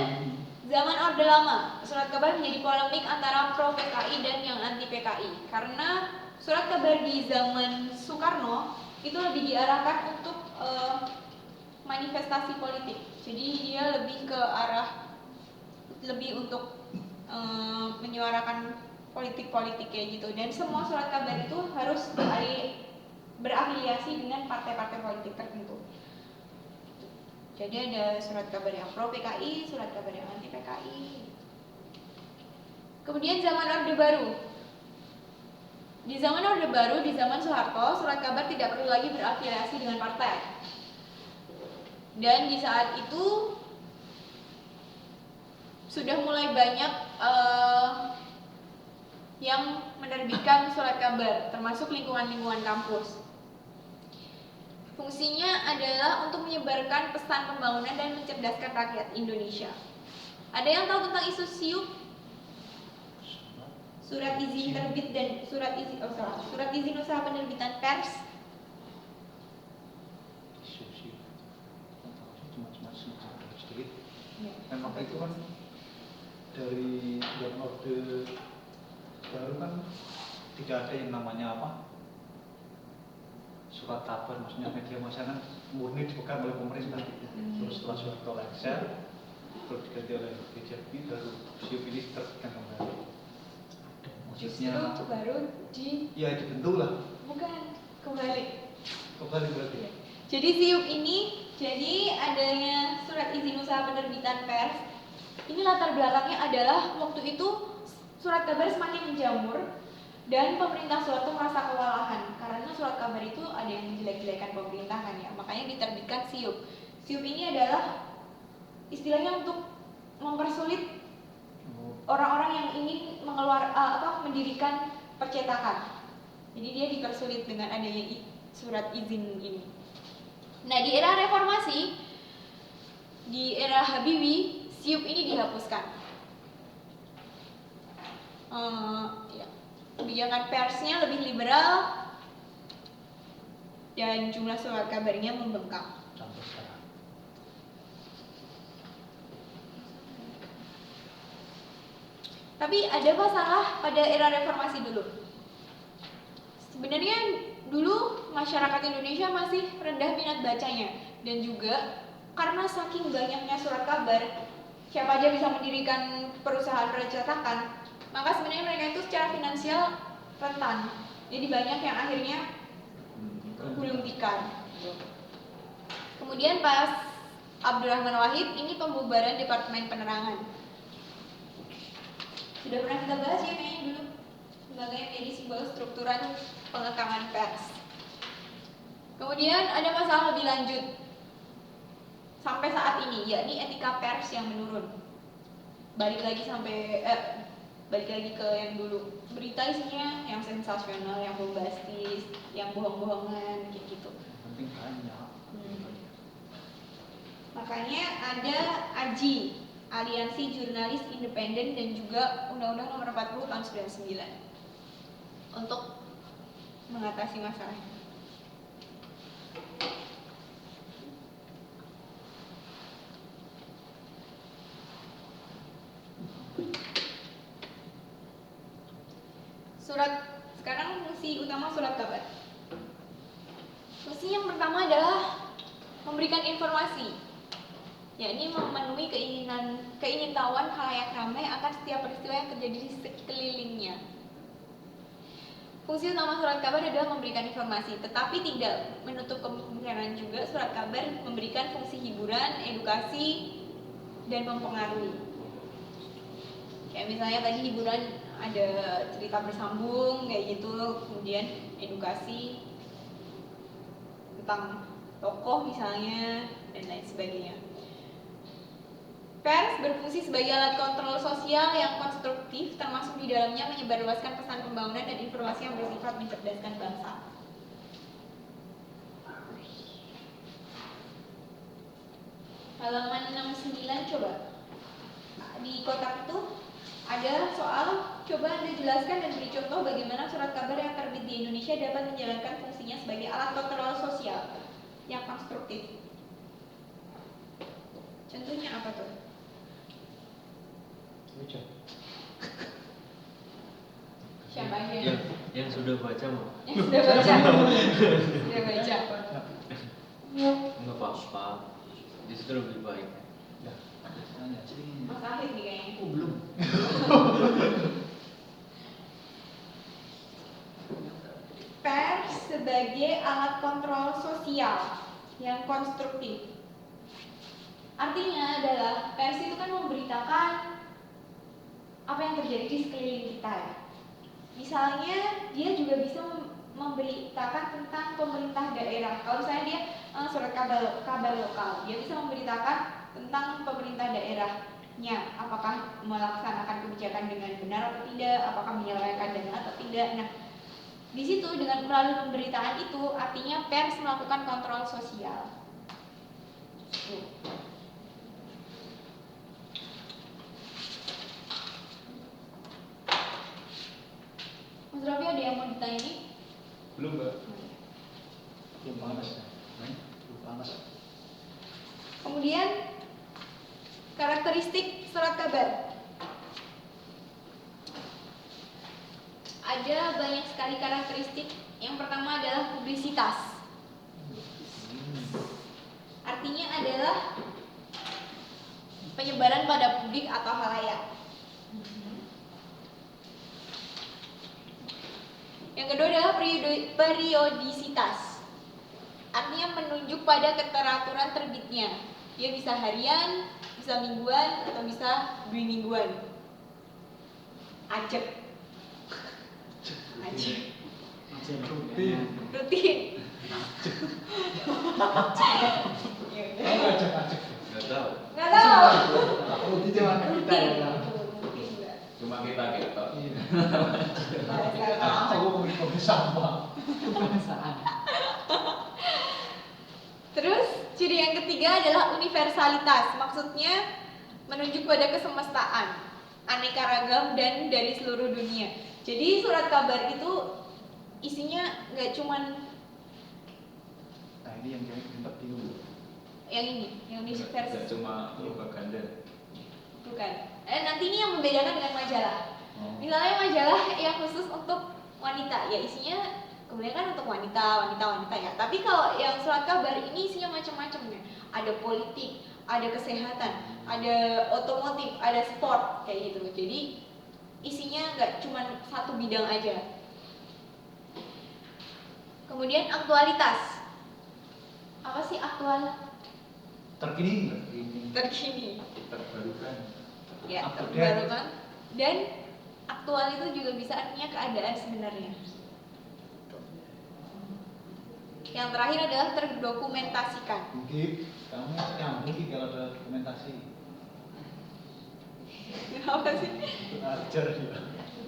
zaman Orde Lama, surat kabar menjadi polemik antara pro PKI dan yang anti PKI karena surat kabar di zaman Soekarno itu lebih diarahkan untuk manifestasi politik. Jadi dia lebih ke arah untuk menyuarakan politik-politik kayak gitu. Dan semua surat kabar itu harus berafiliasi dengan partai-partai politik tertentu. Jadi ada surat kabar yang pro PKI, surat kabar yang anti PKI. Kemudian zaman Orde Baru. Di zaman Orde Baru, di zaman Soeharto, surat kabar tidak perlu lagi berafiliasi dengan partai. Dan di saat itu sudah mulai banyak yang menerbitkan surat kabar, termasuk lingkungan-lingkungan kampus. Fungsinya adalah untuk menyebarkan pesan pembangunan dan mencerdaskan rakyat Indonesia. Ada yang tahu tentang isu SIUP? Surat izin terbit dan surat izin usaha penerbitan pers. Memang itu kan dari yang Orde Baru kan tidak ada yang namanya apa surat kabar, maksudnya media massa kan murni dipegang oleh pemerintah. Terus setelah Soeharto lengser, terus diganti oleh BJP, baru SIUP ini terbitkan kembali. Maksudnya Justru baru ya dibentuk lah. bukan kembali berarti. Jadi SIUP ini, jadi adanya surat izin usaha penerbitan pers, ini latar belakangnya adalah waktu itu surat kabar semakin menjamur dan pemerintah Soeharto merasa kewalahan karena surat kabar itu ada yang menjelek-jelekan pemerintah kan ya, makanya diterbitkan SIUP. SIUP ini adalah istilahnya untuk mempersulit orang-orang yang ingin mendirikan percetakan. Jadi dia dipersulit dengan adanya surat izin ini. Nah, di era reformasi, di era Habibie, SIUP ini dihapuskan. Kebijakan persnya lebih liberal dan jumlah surat kabarnya membengkak. Sampai sekarang. Tapi ada masalah pada era reformasi dulu. Sebenarnya dulu masyarakat Indonesia masih rendah minat bacanya, dan juga karena saking banyaknya surat kabar, siapa aja bisa mendirikan perusahaan percetakan, maka sebenarnya mereka itu secara finansial rentan. Jadi banyak yang akhirnya gulung tikar. Kemudian pas Abdurrahman Wahid, ini pembubaran Departemen Penerangan. Sudah pernah kita bahas ya kayaknya dulu, lembaga yang menjadi simbol strukturan pengekangan pers. Kemudian ada masalah lebih lanjut. sampai saat ini, yakni etika pers yang menurun. Balik lagi ke yang dulu, berita isinya yang sensasional, yang bombastis, yang bohong-bohongan kayak gitu. Penting banyak. Makanya ada AJI, Aliansi Jurnalis Independen, dan juga Undang-Undang Nomor 40 Tahun 99 untuk mengatasi masalah ini. Sekarang fungsi utama surat kabar. Fungsi yang pertama adalah memberikan informasi, yakni memenuhi keingintahuan khalayak ramai akan setiap peristiwa yang terjadi di sekelilingnya. Fungsi utama surat kabar adalah memberikan informasi, tetapi tidak menutup kemungkinan juga surat kabar memberikan fungsi hiburan, edukasi, dan mempengaruhi. Kayak misalnya tadi hiburan ada cerita bersambung kayak gitu, kemudian edukasi tentang tokoh misalnya, dan lain sebagainya. Pers berfungsi sebagai alat kontrol sosial yang konstruktif, termasuk di dalamnya menyebarluaskan pesan pembangunan dan informasi yang bersifat mencerdaskan bangsa. Halaman 69 coba. Di kotak itu ada soal, coba Anda jelaskan dan beri contoh bagaimana surat kabar yang terbit di Indonesia dapat menjalankan fungsinya sebagai alat kontrol sosial yang konstruktif. Contohnya apa tuh? Siapa aja? Yang sudah baca mau? Yang sudah baca. Sudah baca. Nggak apa-apa, justru lebih baik. Mas Afif nih kayaknya. Belum. Pers sebagai alat kontrol sosial yang konstruktif. Artinya adalah pers itu kan memberitakan apa yang terjadi di sekeliling kita ya. Misalnya dia juga bisa memberitakan tentang pemerintah daerah. Kalau misalnya dia surat kabar lokal, dia bisa memberitakan tentang pemerintah daerahnya, apakah melaksanakan kebijakan dengan benar atau tidak, apakah menyelewengkan dana atau tidak. Nah, di situ dengan melalui pemberitaan itu artinya pers melakukan kontrol sosial. Mas Raffi ada yang mau ditanya ini? Belum, Mbak. Belum panas ya. Belum panas. Kemudian karakteristik surat kabar. Ada banyak sekali karakteristik. Yang pertama adalah publisitas. Artinya adalah penyebaran pada publik atau halayak. Yang kedua adalah periodisitas. Artinya menunjuk pada keteraturan terbitnya. Dia bisa harian, bisa mingguan, atau bisa 2 mingguan. Ajak. Rutin. Nggak tahu. Nggak tahu. Rutin zaman kita ya. Cuma kita gitu. Aku mau sampah. Kebangsaan. Terus ciri yang ketiga adalah universalitas. Maksudnya menunjuk pada kesemestaan, aneka ragam dan dari seluruh dunia. Jadi surat kabar itu isinya nggak cuman Nah ini yang tempat bingung. yang ini, yang Tidak universal. cuma propaganda. Bukan. Nanti ini yang membedakan dengan majalah. Oh. Misalnya majalah yang khusus untuk wanita, ya isinya kebanyakan untuk wanita ya. Tapi kalau yang surat kabar ini isinya macam-macam ya. Ada politik, ada kesehatan, ada otomotif, ada sport kayak gitu. Jadi isinya nggak cuma satu bidang aja. Kemudian aktualitas. Apa sih aktual? Terkini. Terkini. Terbarukan. Ya, Update. terbarukan. Dan aktual itu juga bisa artinya keadaan sebenarnya. Yang terakhir adalah terdokumentasikan. Mungkin kamu nyambung Ki, kalau ada dokumentasi. Kenapa sih? Ajar dia.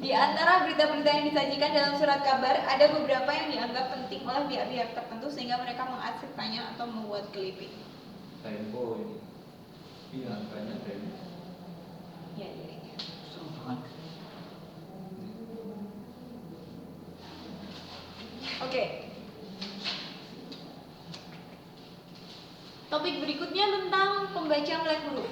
Di antara berita-berita yang disajikan dalam surat kabar, ada beberapa yang dianggap penting oleh pihak-pihak tertentu sehingga mereka mengarsipkannya atau membuat clipping. Tempo ini. Iya. Angkanya Tempo. Ya, ya. Seru banget. Oke. Topik berikutnya tentang pembaca melek huruf.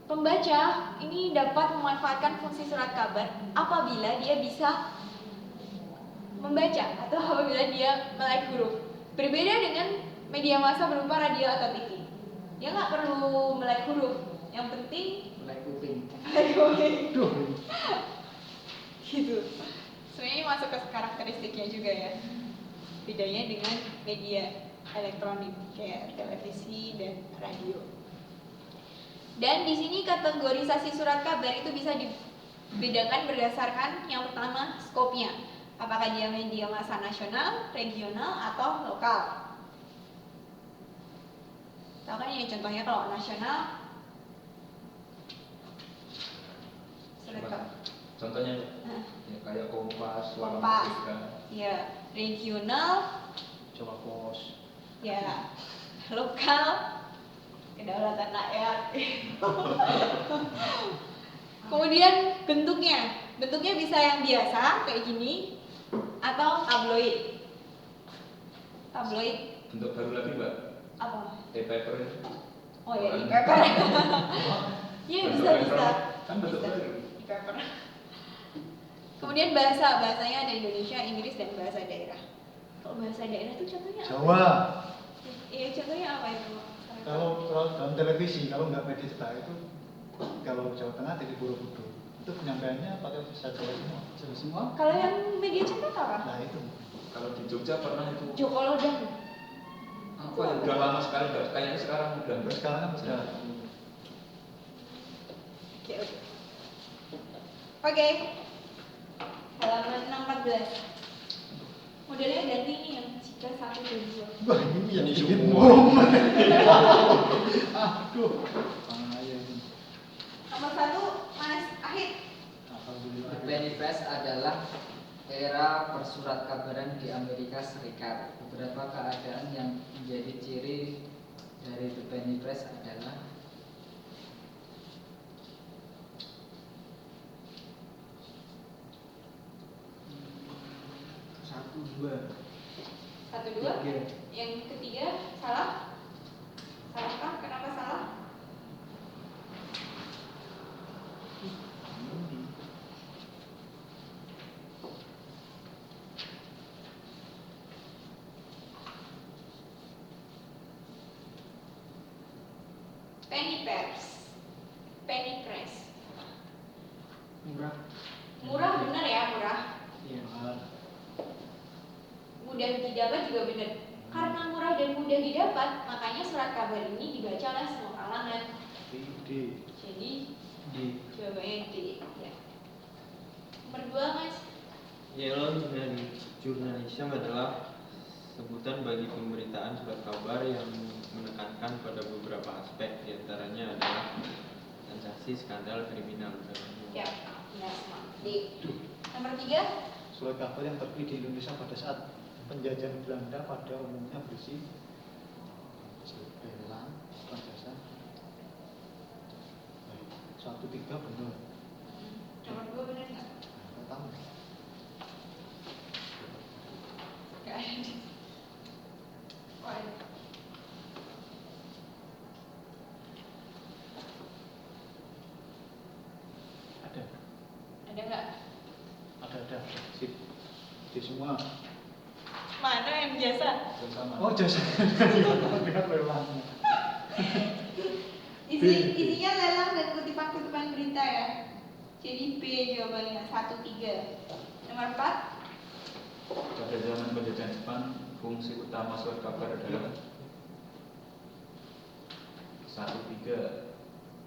Pembaca ini dapat memanfaatkan fungsi surat kabar apabila dia bisa membaca atau apabila dia melek huruf. Berbeda dengan media massa berupa radio atau TV. Dia nggak perlu melek huruf, yang penting Mulai kuping. melek kuping. Duh. Gitu. Sebenarnya ini masuk ke karakteristiknya juga ya. Bedanya dengan media elektronik kayak televisi dan radio. Dan di sini kategorisasi surat kabar itu bisa dibedakan berdasarkan yang pertama skopnya. Apakah dia media massa nasional, regional, atau lokal. Tahu kan ya contohnya kalau nasional surat kabar. Contohnya ya, kayak Kompas, Warna Kompas. Merdeka. Ya, regional, Coba pos. ya lokal, kedaulatan rakyat. Kemudian bentuknya bisa yang biasa kayak gini atau tabloid. Bentuk baru lagi Mbak, Apa? e-paper. Oh ya, e-paper. Iya Bentuk bisa. elektronik, kan bentuk Bisa. baru. E-paper. Kemudian bahasanya ada Indonesia, Inggris, dan bahasa daerah. Kalau bahasa daerah itu contohnya apa? Jawa. Iya, contohnya apa itu? Kalau dalam televisi, kalau nggak media cetak itu, kalau Jawa Tengah TV Borobudur, itu penyampaiannya pakai bahasa Jawa semua. Jawa semua. Kalau yang media cetak apa? Nah itu. Kalau di Jogja pernah itu. Joko Lodang. Apa ya? Udah lama sekali Mbak, kayaknya sekarang udah Terus sekarang kan sudah. Oke. Oke. Halaman 14. Modelnya ganti nih yang jika 1 dan 2. Wah ini yang Ini bikin semua. momen. Aduh. Bahaya ini. Nomor 1, Mas Ahid. Alhamdulillah. The penny press adalah era persurat kabaran di Amerika Serikat. Beberapa keadaan yang menjadi ciri dari the penny press adalah satu dua 1, 2. Yang ketiga salah. Salahkah? Kenapa salah? Penny press. Penny press. murah. Murah benar ya, murah. Iya. Mudah didapat juga benar. Karena murah dan mudah didapat, makanya surat kabar ini dibaca oleh semua kalangan. D. Jadi Di jawabannya D. Ya. Nomor 2, Mas. Yellow journalism adalah sebutan bagi pemberitaan surat kabar yang menekankan pada beberapa aspek, diantaranya adalah sensasi, skandal, kriminal. Ya, benar semua. D. Nomor 3. Surat kabar yang terbit di Indonesia pada saat penjajahan Belanda pada umumnya berisi belang, jasa. 1, 3 benar. Nomor 2 benar nggak? Nggak tahu. Nggak ada. Oh, ada. Ada. Ada nggak? Ada. Sip. Di semua. Mana yang jasa? Bersama. Oh jasa. Benar belangnya. Isinya lelang dan kutipan-kutipan berita ya. Jadi B jawabannya 1, 3. Nomor 4. Pada zaman penjajahan Jepang, fungsi utama surat kabar adalah 1, 3.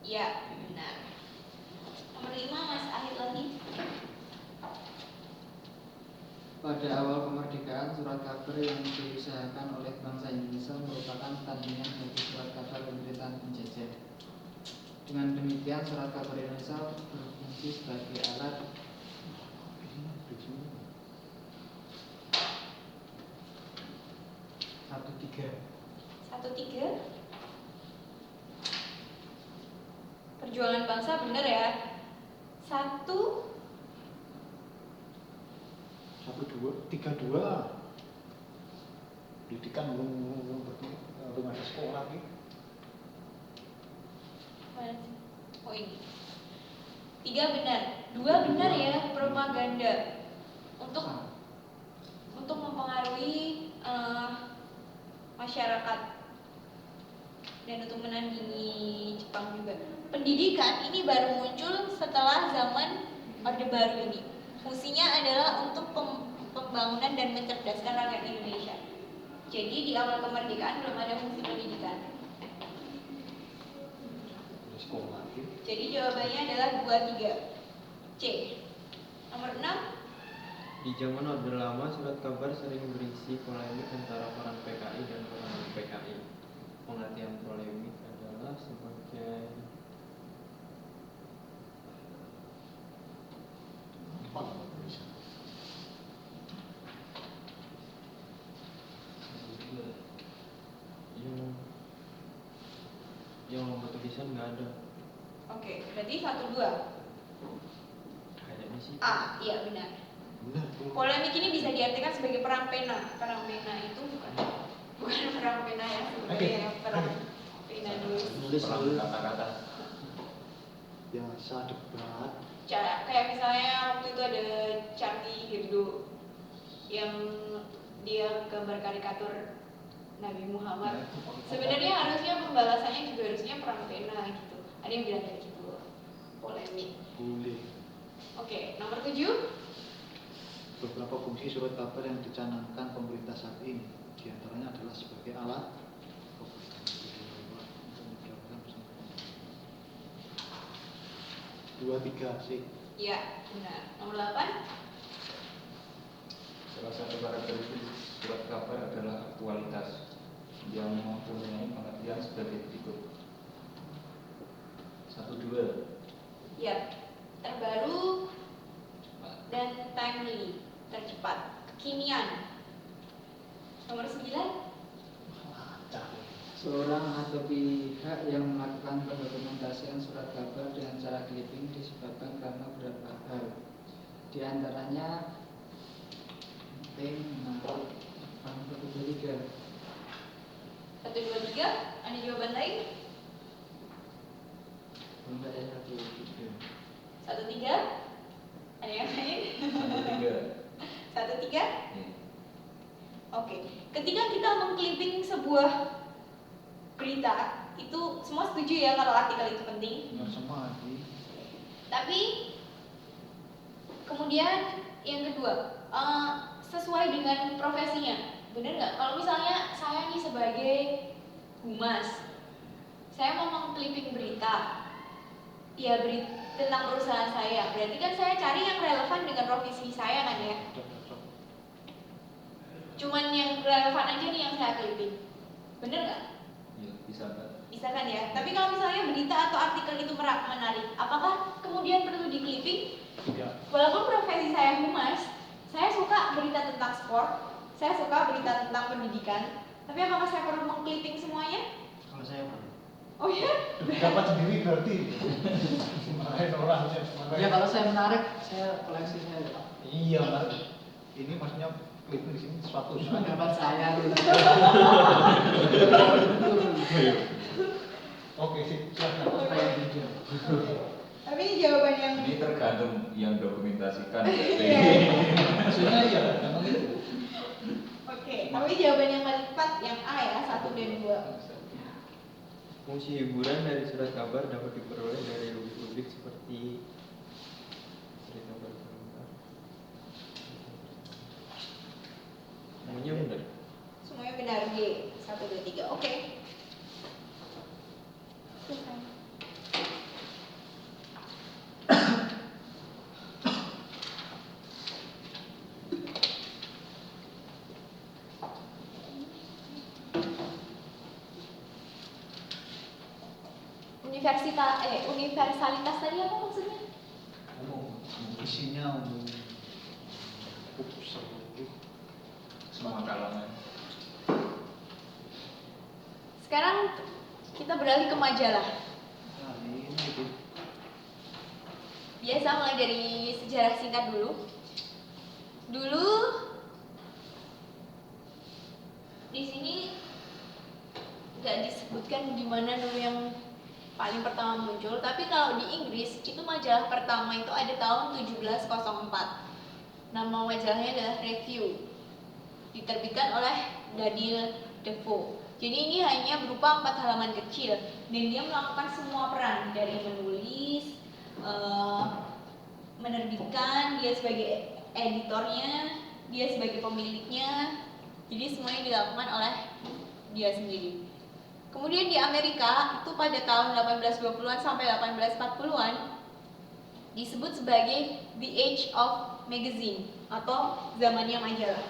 Iya, benar. Nomor 5, Mas Ahid lagi. Pada awal kemerdekaan, surat kabar yang diusahakan oleh bangsa Indonesia merupakan tandingan bagi surat kabar pemerintahan penjajah. Dengan demikian, surat kabar Indonesia berfungsi sebagai alat satu tiga. 1-3. Perjuangan bangsa bener ya. 1 1-2-3-2. Pendidikan belum ada sekolah nih. mana sih? Oh ini. 3 benar. 2 benar ya, propaganda untuk mempengaruhi masyarakat dan untuk menandingi Jepang juga. Pendidikan ini baru muncul setelah zaman Orde Baru ini. Fungsinya adalah untuk pembangunan dan mencerdaskan rakyat Indonesia. Jadi di awal kemerdekaan belum ada fungsi pendidikan. Sekolah nih. Jadi jawabannya adalah 2-3. C. Nomor 6. Di zaman Orde Lama, surat kabar sering berisi polemik antara orang PKI dan orang PKI. Pengertian polemik adalah sebagai yang nomor tulisan nggak ada. Oke, berarti 1-2. Kayaknya sih. A, iya benar. Benar. Polemik ini bisa diartikan sebagai perang pena. Perang pena itu bukan perang pena ya, sebenarnya perang pena dulu. Perang kata-kata. Biasa debat. Kayak misalnya waktu itu ada Charlie Hebdo yang dia gambar karikatur Nabi Muhammad. Sebenarnya harusnya pembalasannya juga harusnya perang pena gitu. Ada yang bilang kayak gitu. Polemik. Boleh. Oke, nomor 7. Beberapa fungsi surat kabar yang dicanangkan pemerintah saat ini, di antaranya adalah sebagai alat dua tiga sih. Ya, benar. Nomor 8. Salah satu karakteristik surat kabar adalah aktualitas yang mempunyai pengertian sebagai berikut. 1-2. Ya, terbaru dan timely, tercepat, kekinian. Nomor 9. Seorang atau pihak yang melakukan pendokumentasian surat kabar dengan cara clipping disebabkan karena beberapa hal. Di antaranya menarik 1-2-3. 1-2-3. Ada jawaban lain? Enggak ya 1-3. 1-3. Ada yang lain? 1-3. 1-3. Oke. Ketika kita mengclipping sebuah berita, itu semua setuju ya kalau artikel itu penting. Nggak semua sih. Tapi kemudian yang kedua, sesuai dengan profesinya, bener nggak? Kalau misalnya saya nih sebagai humas, saya mau mengclipping berita, ya berita tentang perusahaan saya, berarti kan saya cari yang relevan dengan profesi saya kan ya? Cuman yang relevan aja nih yang saya clipping, bener nggak? Ya, bisa Mbak. Bisa kan ya? Tapi kalau misalnya berita atau artikel itu menarik, apakah kemudian perlu di clipping? Tidak. Walaupun profesi saya humas, saya suka berita tentang sport, saya suka berita tentang pendidikan, tapi apakah saya perlu mengclipping semuanya? Kalau saya Oh ya? Dapat sendiri berarti. Marahin orang ya kalau saya menarik, saya koleksinya ya Pak. Iya, Mbak. Ini maksudnya clipping di sini suatu saat. Pendapat saya dulu. Oke, sih. Silakan. Supaya video. Tapi ini jawaban yang Ini tergantung yang dokumentasikan. Iya. Maksudnya iya, memang itu. Oke, tapi jawaban yang paling tepat yang A ya, 1 dan 2. Fungsi hiburan dari surat kabar dapat diperoleh dari rubrik-rubrik seperti cerita berkomentar. Semuanya benar. Semuanya benar G, 1, 2, 3. Oke. Selesai. universalitas tadi apa maksudnya? Isinya umum, seluruh. Semua kalangan. Sekarang kita beralih ke majalah. Nah, ini gitu. Biasa mulai dari sejarah singkat dulu. Dulu di sini nggak disebutkan di mana dulu yang paling pertama muncul, tapi kalau di Inggris itu majalah pertama itu ada tahun 1704. Nama majalahnya adalah Review, diterbitkan oleh Daniel Defoe. Jadi ini hanya berupa 4 halaman kecil dan dia melakukan semua peran dari menulis, menerbitkan, dia sebagai editornya, dia sebagai pemiliknya. Jadi semuanya dilakukan oleh dia sendiri. Kemudian di Amerika itu pada tahun 1820-an sampai 1840-an disebut sebagai The Age of Magazine atau zamannya majalah.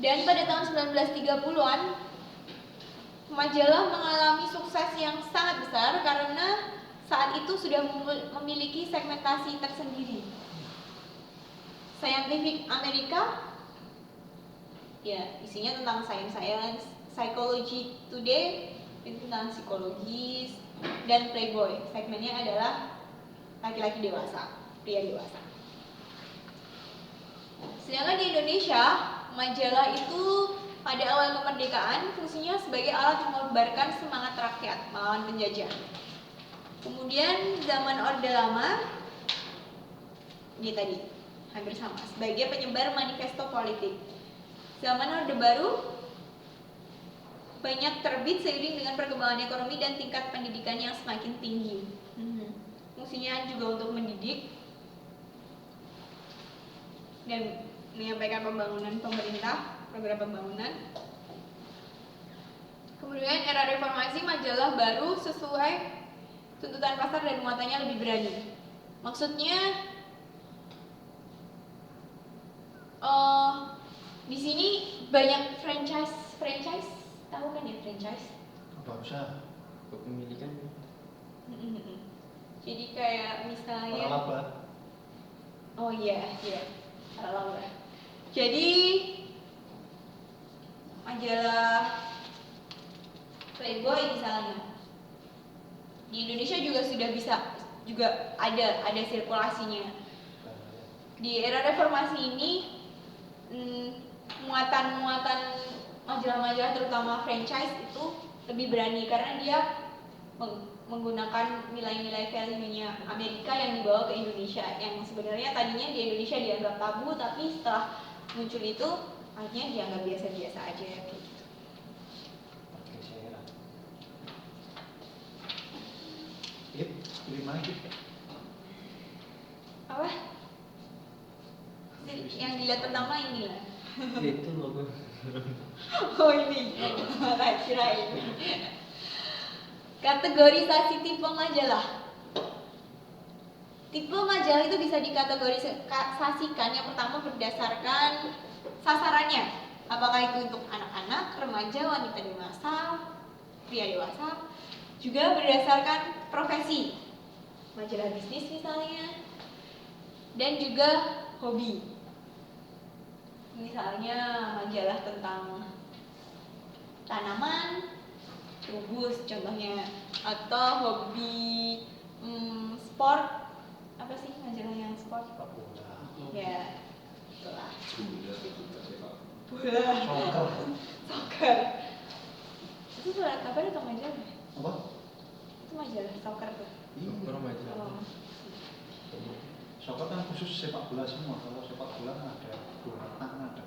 Dan pada tahun 1930-an majalah mengalami sukses yang sangat besar karena saat itu sudah memiliki segmentasi tersendiri. Scientific America, ya isinya tentang science, Psychology Today itu tentang psikologis, dan Playboy segmennya adalah laki-laki dewasa, pria dewasa. Sedangkan di Indonesia, majalah itu pada awal kemerdekaan fungsinya sebagai alat mengobarkan semangat rakyat melawan penjajah. Kemudian zaman Orde Lama, ini tadi hampir sama, sebagai penyebar manifesto politik. Zaman Orde Baru banyak terbit seiring dengan perkembangan ekonomi dan tingkat pendidikan yang semakin tinggi. Fungsinya juga untuk mendidik dan menyampaikan pembangunan pemerintah, program pembangunan. Kemudian era reformasi, majalah baru sesuai tuntutan pasar dan muatannya lebih berani. Maksudnya di sini banyak franchise, tahu kan ya franchise? Apa usaha? Kepemilikan. Jadi kayak misalnya, Laba. oh iya, laba. Jadi majalah Playboy misalnya di Indonesia juga ada sirkulasinya. Di era reformasi ini muatan majalah-majalah terutama franchise itu lebih berani karena dia menggunakan nilai-nilai value-nya Amerika yang dibawa ke Indonesia, yang sebenarnya tadinya di Indonesia dianggap tabu, tapi setelah muncul itu akhirnya dianggap biasa-biasa aja gitu. Pilih mana gitu? Apa? Yang dilihat pertama ini lah. Itu logo. Oh ini, kira ini. Kategorisasi tipe majalah. Tipe majalah itu bisa dikategorisasikan yang pertama berdasarkan sasarannya. Apakah itu untuk anak-anak, remaja, wanita dewasa, pria dewasa. Juga berdasarkan profesi. Majalah bisnis misalnya. Dan juga hobi. Misalnya majalah tentang tanaman, rubus contohnya, atau hobi sport, apa sih majalah yang sport? Ya, itulah. Bola. Soccer. Itu surat kabar atau majalah? Apa? Itu majalah soccer tuh. Soccer majalah. Soccer kan khusus sepak bola semua. Kalau sepak bola kan ada bola tangan, ada.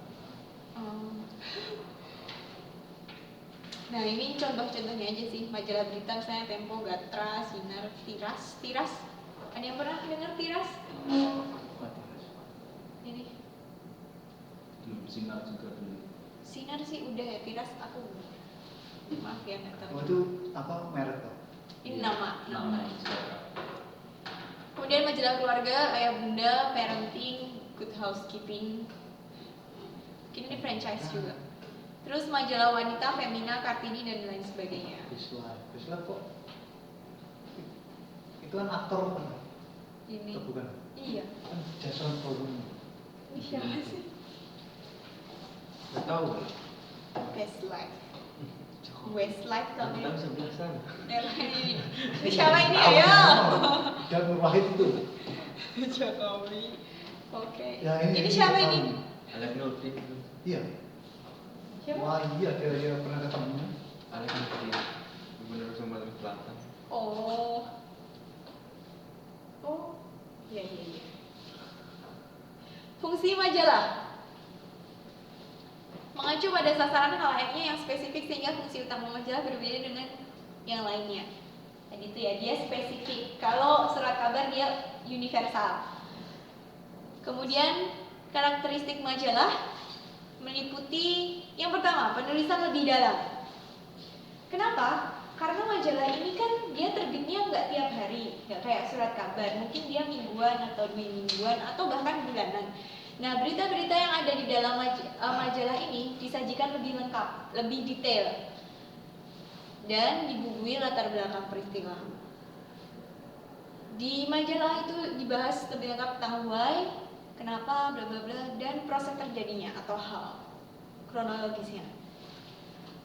Nah ini contoh-contohnya aja sih, majalah berita misalnya Tempo, Gatra, Sinar, Tiras. Ada yang pernah dengar Tiras? Ini Sinar juga dulu. Sinar sih udah ya, Tiras aku maaf ya nggak tahu. Oh itu apa merek tuh? Ini nama. Istaka. Kemudian majalah keluarga, ayah bunda, parenting, good housekeeping. Mungkin ini franchise juga. Terus majalah wanita, Femina, Kartini dan lain sebagainya. Westlife kok? Itu kan aktor kan? Ini. Atau bukan? Iya. Kan Jason Bourne. Ini siapa sih? Nggak tahu. Westlife. Westlife Tahun tapi. 11-an. Ini siapa ini ayo? Dan Nur Wahid itu. Jokowi. Oke. Ya, Ini siapa ini? Alex Nurdin. Iya. Siapa? Wah iya dia pernah ketemu. Alex Nurdin. Gubernur Sumatera Selatan. Oh. Oh. Iya. Fungsi majalah mengacu pada sasaran halayaknya yang spesifik sehingga fungsi utama majalah berbeda dengan yang lainnya. Tadi itu ya, dia spesifik. Kalau surat kabar dia universal. Kemudian karakteristik majalah meliputi yang pertama, penulisan lebih dalam. Kenapa? Karena majalah ini kan dia terbitnya nggak tiap hari, nggak kayak surat kabar. Mungkin dia mingguan atau 2 mingguan atau bahkan bulanan. Nah, berita-berita yang ada di dalam majalah ini disajikan lebih lengkap, lebih detail, dan dibumbui latar belakang peristiwa. Di majalah itu dibahas lebih lengkap tentang why, kenapa, bla bla bla, dan proses terjadinya atau hal kronologisnya.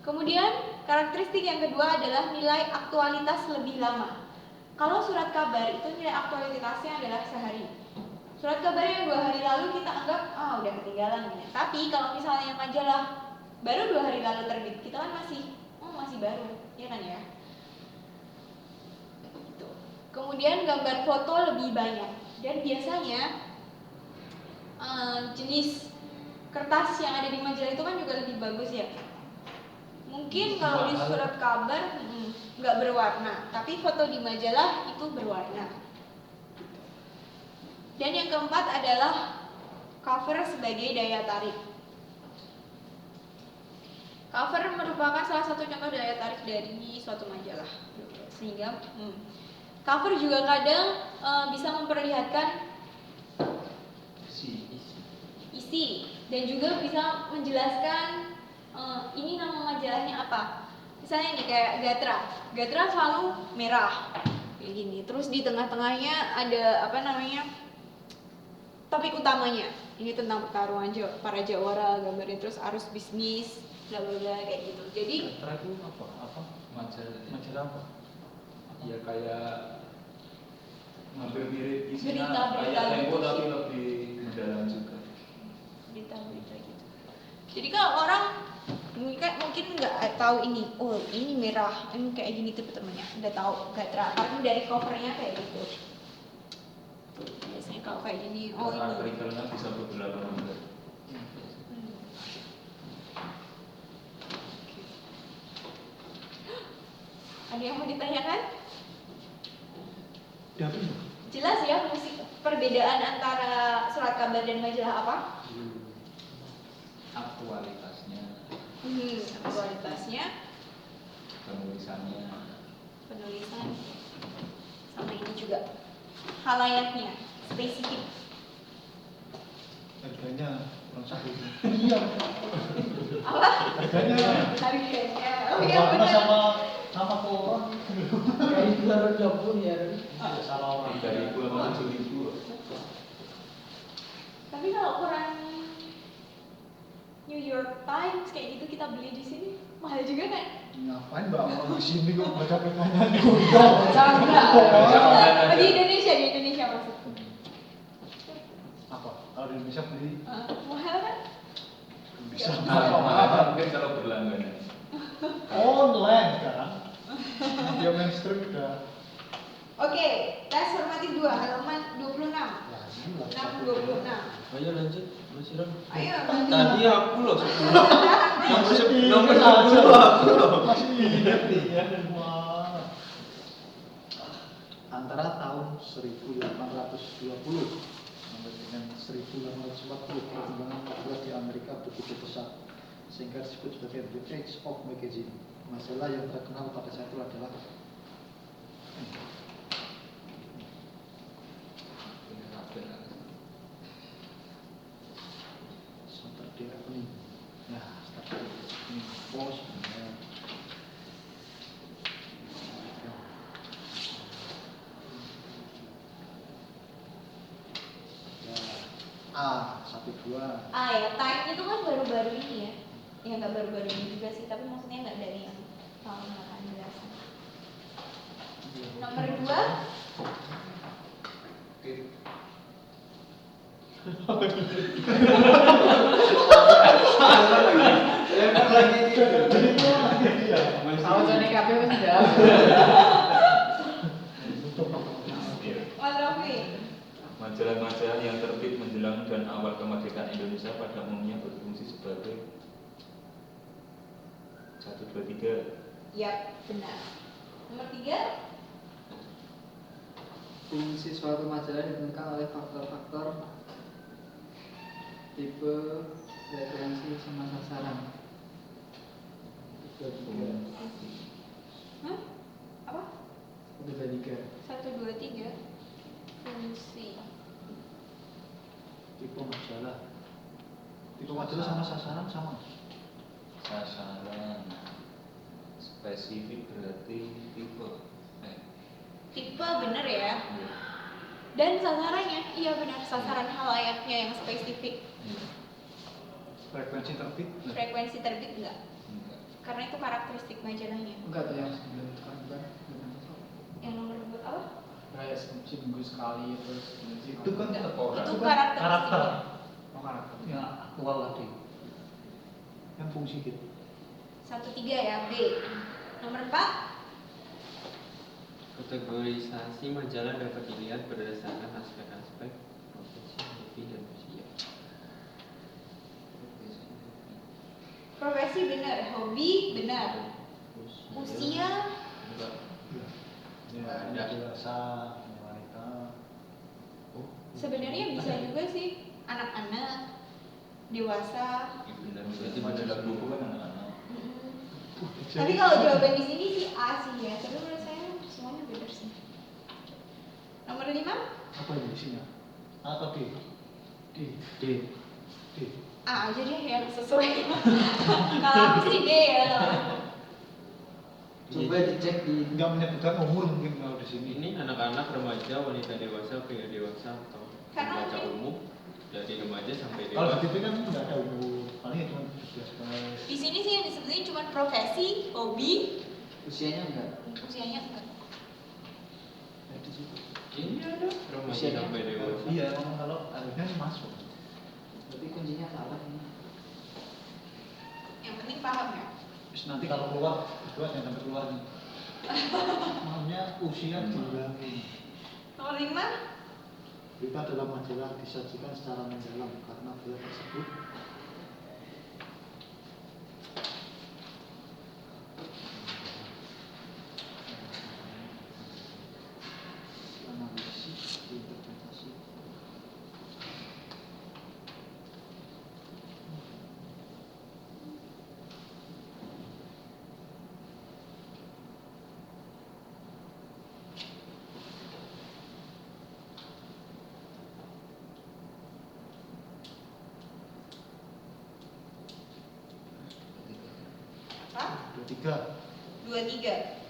Kemudian karakteristik yang kedua adalah nilai aktualitas lebih lama. Kalau surat kabar itu nilai aktualitasnya adalah sehari. Surat kabar yang 2 hari lalu kita anggap udah ketinggalan gitu. Tapi kalau misalnya majalah baru 2 hari lalu terbit, kita kan masih baru, ya kan ya? Gitu. Kemudian gambar foto lebih banyak dan biasanya jenis kertas yang ada di majalah itu kan juga lebih bagus ya. Mungkin kalau di surat kabar nggak berwarna, tapi foto di majalah itu berwarna. Dan yang keempat adalah cover sebagai daya tarik. Cover merupakan salah satu contoh daya tarik dari suatu majalah. Sehingga cover juga kadang bisa memperlihatkan isi dan juga bisa menjelaskan ini nama majalahnya apa. Misalnya nih kayak Gatra selalu merah kayak gini. Terus di tengah-tengahnya ada topik utamanya. Ini tentang pertarungan para jawara, gambarnya terus arus bisnis, bla bla bla kayak gitu. Jadi Gatra itu apa? Majalah apa? Ya kayak hampir mirip isinya Berita-berita kayak Tempo gitu tapi sih. lebih mendalam juga. berita-berita gitu. Jadi kalau orang mungkin nggak tahu ini, ini merah, ini kayak gini tuh temennya, udah tahu Gatra karena dari covernya kayak gitu. Biasanya kalau kayak gini, Karena ini. artikelnya bisa beberapa nomor. Ada yang mau ditanyakan? Dapat. Jelas ya fungsi perbedaan antara surat kabar dan majalah apa? Aktualitasnya, Aktualitasnya, penulisannya, penulisan, sama ini juga halayaknya, spesifik. Harganya kurang satu. Apa? Harganya. Harganya. Oh iya Warna benar. sama koran. Kayak itu harus dapur ya. Salah orang. 3.000 sama 7.000. Tapi kalau koran New York Times kayak gitu kita beli di sini mahal juga kan? Ngapain mbak orang di sini kok baca petanya di Di Indonesia maksudnya. Apa? Kalau di Indonesia beli Mahal kan? bisa Mungkin kalau berlangganan. online kan? Media mainstream udah. Oke, tes formatif 2 halaman 26. 626. Ayo lanjut, Mas Iron. Ayo. Tadi aku loh nomor 10 aku loh. Masih ingat nih ya. Wah. Antara tahun 1820 sampai dengan 1840 perkembangan majalah di Amerika begitu pesat sehingga disebut sebagai The Age of Magazine. Majalah yang terkenal pada saat itu adalah Saturday Evening. Nah, Saturday Evening A 1-2. Ya, time itu kan baru-baru ini ya. Ya nggak baru-baru ini juga sih, tapi maksudnya nggak dari yang tahun 18-an. Nomor 2, Tahu jadi kabeh wis jawab. Mas Rofi. Majalah-majalah yang terbit menjelang dan awal kemerdekaan Indonesia pada umumnya berfungsi sebagai 1, 2, 3. Yap, benar. Nomor 3, Fungsi suatu majalah ditentukan oleh faktor-faktor tipe, frekuensi, sama sasaran. 1, 2, 3. Hah? Apa? 1, 2, 3. 1, 2, 3. Fungsi. Tipe majalah. Tipe majalah sama sasaran sama. Sasaran spesifik berarti tipe. Tipe bener ya. Dan sasarannya, iya benar, sasaran halayaknya yang spesifik. Frekuensi terbit. Frekuensi terbit enggak? Enggak. Karena itu karakteristik majalahnya. Enggak tuh yang sebelum itu kan bukan? Yang nomor 2 apa? Kayak seminggu sekali terus Itu kan Enggak. Orang. Itu karakter. karakteristik. oh, karakter. Ya, aktual tadi. Yang fungsi gitu. 1, 3 ya, B. Nomor 4, Kategorisasi majalah dapat dilihat berdasarkan aspek-aspek profesi, hobi, dan usia. profesi benar, hobi benar. Usia Enggak. Ya, dewasa, wanita. sebenarnya bisa juga sih anak-anak, dewasa. Benar, Berarti majalah buku kan anak-anak. Tapi kalau jawaban di sini sih A sih ya, tapi menurut saya semuanya benar sih. Nomor 5, Apa ini isinya? A atau D? D. D. A aja deh yang sesuai. Kalau aku sih D ya. Coba dicek di Enggak menyebutkan umur mungkin kalau di sini. Ini anak-anak, remaja, wanita dewasa, pria dewasa, atau Karena pembaca mungkin- umum dari remaja sampai Kalau dewasa. di TV kan nggak ada umur. Paling cuma 17 tahun. Di sini sih yang disebutin cuma profesi, hobi, usianya enggak. usianya enggak. Di situ. Ini ada remaja Usianya. sampai dewasa. Iya, memang kalau harusnya sih masuk. Berarti kuncinya salah ini. Yang penting paham ya. Terus nanti kalau keluar, berdua jangan sampai keluar nih. Maksudnya usia diulangi. Nomor 5, Berita dalam majalah disajikan secara mendalam karena berita tersebut analisis, interpretasi. apa? 23. 23.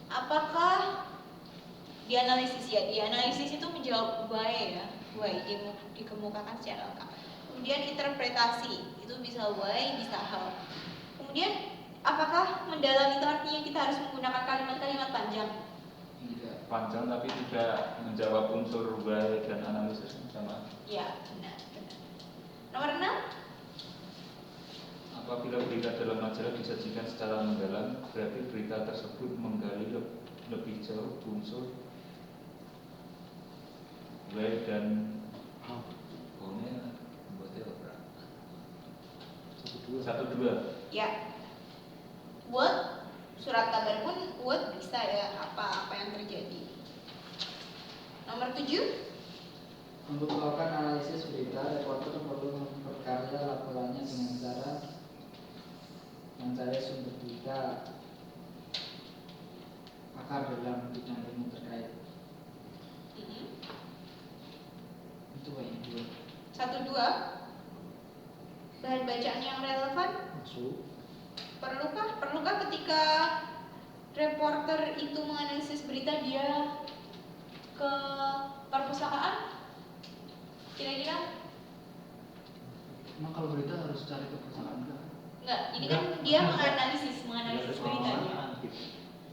Apakah dianalisis ya? Dianalisis itu menjawab why ya, why dikemukakan secara lengkap. Kemudian interpretasi itu bisa why, bisa how. Kemudian apakah mendalam itu artinya kita harus menggunakan kalimat-kalimat panjang? Enggak. Panjang tapi tidak menjawab unsur why dan analisis sama. Ya, benar, benar. Nomor 6, Apabila berita dalam majalah disajikan secara mendalam, berarti berita tersebut menggali lebih jauh unsur why dan How? pokoknya membuatnya apa? 1-2. 1, 2. ya. Word, surat kabar pun word bisa ya, apa yang terjadi. Nomor 7, Untuk melakukan analisis berita, reporter perlu memperkaya laporannya dengan cara mencari sumber berita, pakar dalam bidang ilmu terkait. Itu yang dua. 1, 2, bahan bacaan yang relevan. Masuk. Perlukah ketika reporter itu menganalisis berita dia ke perpustakaan? Kira-kira Emang kalau berita harus cari ke perpustakaan enggak? Enggak, ini kan dia menganalisis beritanya.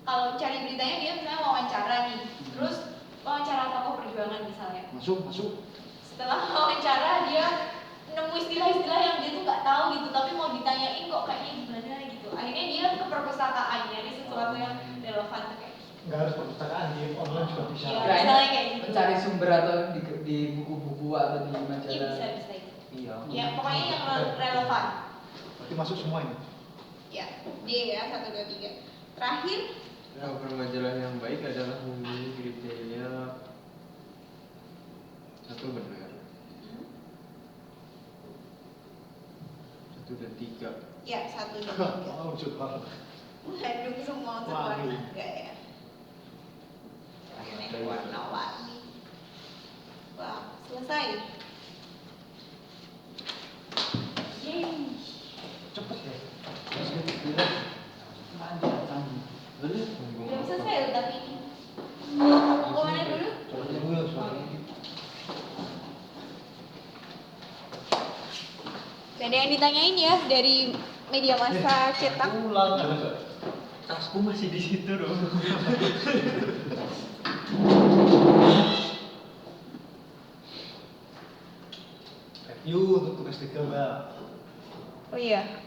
Kalau cari beritanya dia misalnya wawancara nih, terus wawancara tokoh perjuangan misalnya. Masuk. Setelah wawancara dia nemu istilah-istilah yang dia tuh nggak tahu gitu, tapi mau ditanyain kok kayaknya gimana gitu. Akhirnya dia ke perpustakaan nyari sesuatu yang relevan tuh kayak. Nggak harus perpustakaan, di online juga bisa. Iya. Kirain misalnya kayak gitu. mencari sumber atau di buku-buku atau di Iya majalah. bisa itu. Iya. Ya pokoknya yang relevan. Berarti masuk semua ini. Ya, D ya 1, 2, 3. Terakhir, Cover majalah yang baik adalah memilih kriteria 1 benar, 1 dan 3. ya 1, 2, 3. Oh, coba. Mengandung semua unsur warna enggak ya? Ini warna-warni. Wah, selesai. Yeay. Cepet ya. Belum selesai loh tapi ini. Mau kemana dulu? Gak ada yang ditanyain ya dari media massa cetak. Ulang. Tasku masih di situ dong. Review untuk tugas 3 Mbak. Oh iya.